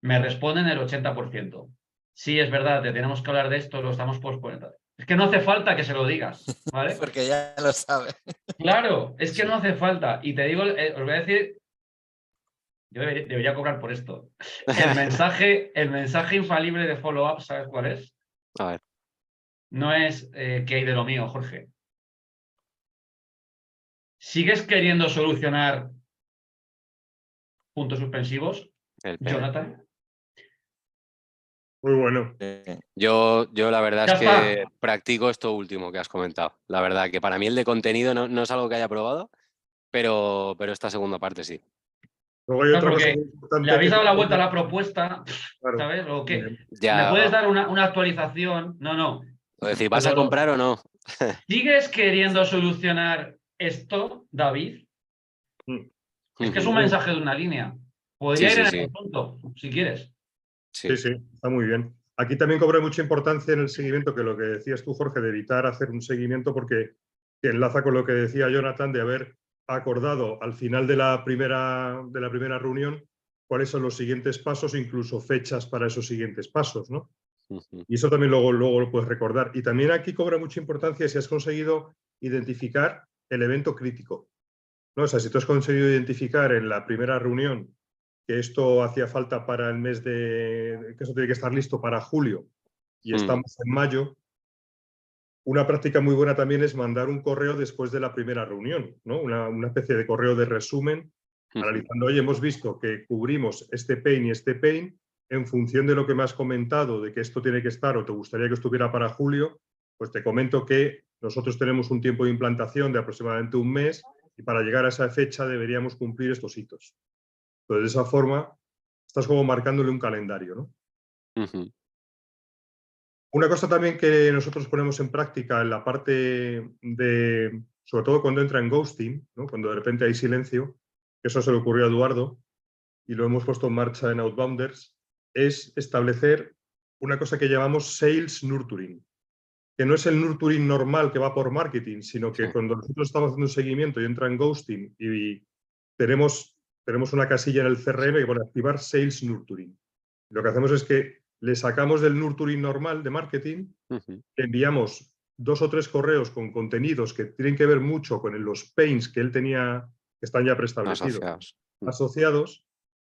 Me responden el 80%. Sí, es verdad, te tenemos que hablar de esto, lo estamos posponiendo. Es que no hace falta que se lo digas, ¿vale? porque ya lo sabe. Claro, es que Sí. no hace falta. Y te digo, os voy a decir, yo debería cobrar por esto. El mensaje infalible de follow-up, ¿sabes cuál es? A ver, No es ¿qué hay de lo mío, Jorge? ¿Sigues queriendo solucionar puntos suspensivos, el PN. Jonathan? Muy bueno. Yo la verdad Ya es que está. practico esto último que has comentado. La verdad que para mí el de contenido no es algo que haya probado, pero esta segunda parte sí. Luego hay Claro, otra cosa porque muy le importante habéis que dado la creo vuelta a que- la propuesta, claro, ¿sabes? ¿O muy qué? bien. ¿Me puedes Ya, dar una actualización? No. o decir, ¿vas Pero a comprar o no? ¿sigues queriendo solucionar esto, David? Mm. Es que es un mensaje de una línea. Sí, Podría ir sí, en el sí, punto, si quieres. Sí, sí. sí, está muy bien. Aquí también cobra mucha importancia en el seguimiento, que lo que decías tú, Jorge, de evitar hacer un seguimiento, porque enlaza con lo que decía Jonathan de haber acordado al final de la primera reunión cuáles son los siguientes pasos, incluso fechas para esos siguientes pasos, ¿no? Y eso también luego lo puedes recordar. Y también aquí cobra mucha importancia si has conseguido identificar el evento crítico, ¿no? O sea, si tú has conseguido identificar en la primera reunión que esto hacía falta para el mes que eso tiene que estar listo para julio y estamos en mayo, una práctica muy buena también es mandar un correo después de la primera reunión, ¿no? Una especie de correo de resumen, analizando, oye, hemos visto que cubrimos este pain y este pain, en función de lo que me has comentado, de que esto tiene que estar o te gustaría que estuviera para julio, pues te comento que nosotros tenemos un tiempo de implantación de aproximadamente un mes y para llegar a esa fecha deberíamos cumplir estos hitos. Entonces, de esa forma, estás como marcándole un calendario, ¿no? Una cosa también que nosotros ponemos en práctica en la parte de, sobre todo cuando entra en ghosting, ¿no? Cuando de repente hay silencio, que eso se le ocurrió a Eduardo y lo hemos puesto en marcha en Outbounders, es establecer una cosa que llamamos sales nurturing, que no es el nurturing normal que va por marketing, sino que Sí. cuando nosotros estamos haciendo un seguimiento y entra en ghosting y tenemos una casilla en el CRM que pone activar sales nurturing. Lo que hacemos es que le sacamos del nurturing normal de marketing, enviamos 2 o 3 correos con contenidos que tienen que ver mucho con los pains que él tenía, que están ya preestablecidos, asociados,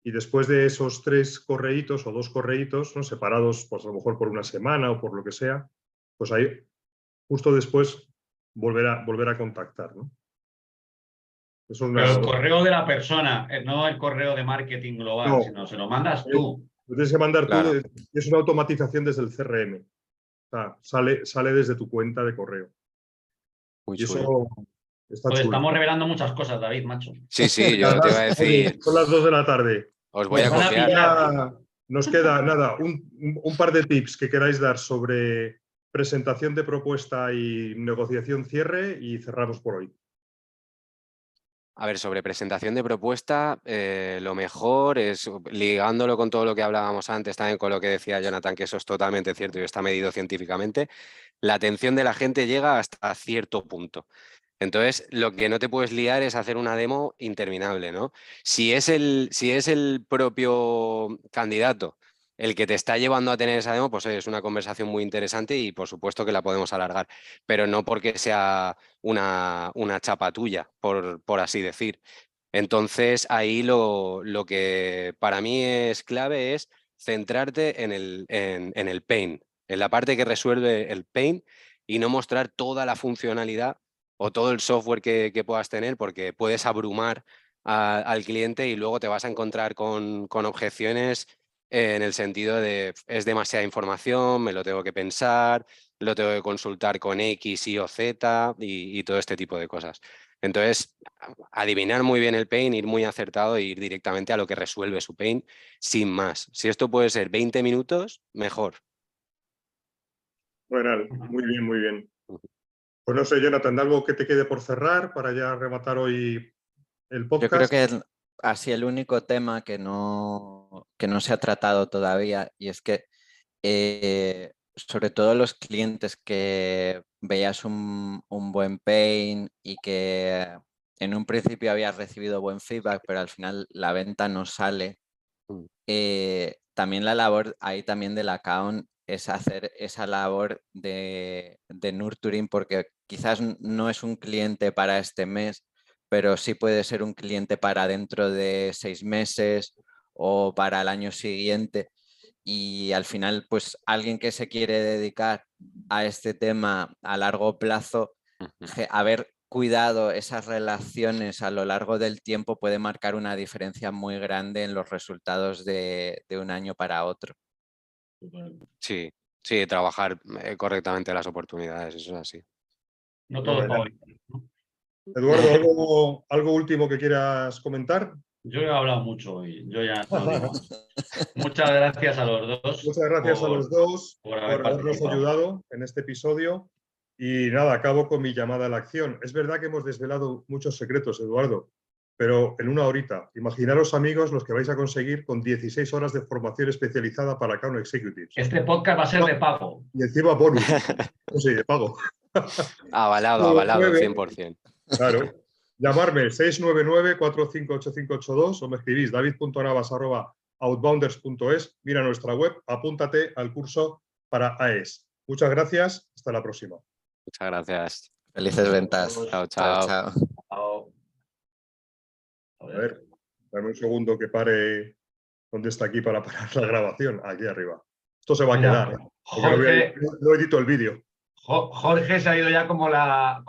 y después de esos 3 correitos o 2 correitos, ¿no? Separados, pues a lo mejor por una semana o por lo que sea, pues ahí, justo después, volver a contactar, ¿no? Eso es Pero el una... correo de la persona, no el correo de marketing global, No, sino se lo mandas tú. lo tienes que mandar tú, Claro. es una automatización desde el CRM. O sea, sale desde tu cuenta de correo. Muy Y chulo. eso está Pues chulo. estamos revelando muchas cosas, David, macho. Sí, Y yo te iba a además, oye, decir, son las 2 de la tarde. os voy Nos a van a copiar. pillar. Nos queda nada, un par de tips que queráis dar sobre presentación de propuesta y negociación cierre y cerramos por hoy. A ver, sobre presentación de propuesta, lo mejor es, ligándolo con todo lo que hablábamos antes, también con lo que decía Jonathan, que eso es totalmente cierto y está medido científicamente, la atención de la gente llega hasta cierto punto. Entonces, lo que no te puedes liar es hacer una demo interminable, ¿no? Si es el propio candidato el que te está llevando a tener esa demo, pues es una conversación muy interesante y por supuesto que la podemos alargar, pero no porque sea una chapa tuya, por así decir. Entonces, ahí lo que para mí es clave es centrarte en el pain, en la parte que resuelve el pain y no mostrar toda la funcionalidad o todo el software que puedas tener, porque puedes abrumar al cliente y luego te vas a encontrar con objeciones en el sentido de es demasiada información, me lo tengo que pensar, lo tengo que consultar con X, Y o Z y todo este tipo de cosas. Entonces, adivinar muy bien el pain, ir muy acertado e ir directamente a lo que resuelve su pain sin más. Si esto puede ser 20 minutos, mejor. Bueno, muy bien, muy bien. Pues no sé, Jonathan, ¿algo que te quede por cerrar para ya rematar hoy el Yo creo podcast? que así el único tema que no se ha tratado todavía, y es que sobre todo los clientes que veías un buen pain y que en un principio habías recibido buen feedback, pero al final la venta no sale. Mm. También la labor ahí también del account es hacer esa labor de nurturing, porque quizás no es un cliente para este mes, pero sí puede ser un cliente para dentro de 6 meses o para el año siguiente. Y al final, pues alguien que se quiere dedicar a este tema a largo plazo, haber cuidado esas relaciones a lo largo del tiempo puede marcar una diferencia muy grande en los resultados de un año para otro. Sí, sí, trabajar correctamente las oportunidades, eso es así. No todo es Bueno, favoritismo. Eduardo, ¿algo último que quieras comentar? Yo he hablado mucho hoy, yo ya no digo más. Muchas gracias a los dos Muchas gracias a los dos por haber por habernos participado. ayudado en este episodio. Y nada, acabo con mi llamada a la acción. Es verdad que hemos desvelado muchos secretos, Eduardo, pero en una horita. Imaginaros, amigos, los que vais a conseguir con 16 horas de formación especializada para Account Executives. Este podcast va a ser de pago. Y encima bonus. Sí, de pago. Avalado, Como avalado, jueves, 100%. claro. Llamarme 699-458582 o me escribís david.navas@outbounders.es. Mira nuestra web, apúntate al curso para AES. Muchas gracias, hasta la próxima. Muchas gracias. Felices ventas. Chao, Chao, chao. chao. Chao. A ver, dame un segundo que pare. ¿Dónde está aquí para parar la grabación? Aquí arriba. Esto se va a Mira, quedar, porque no edito el vídeo. Jorge se ha ido ya como la...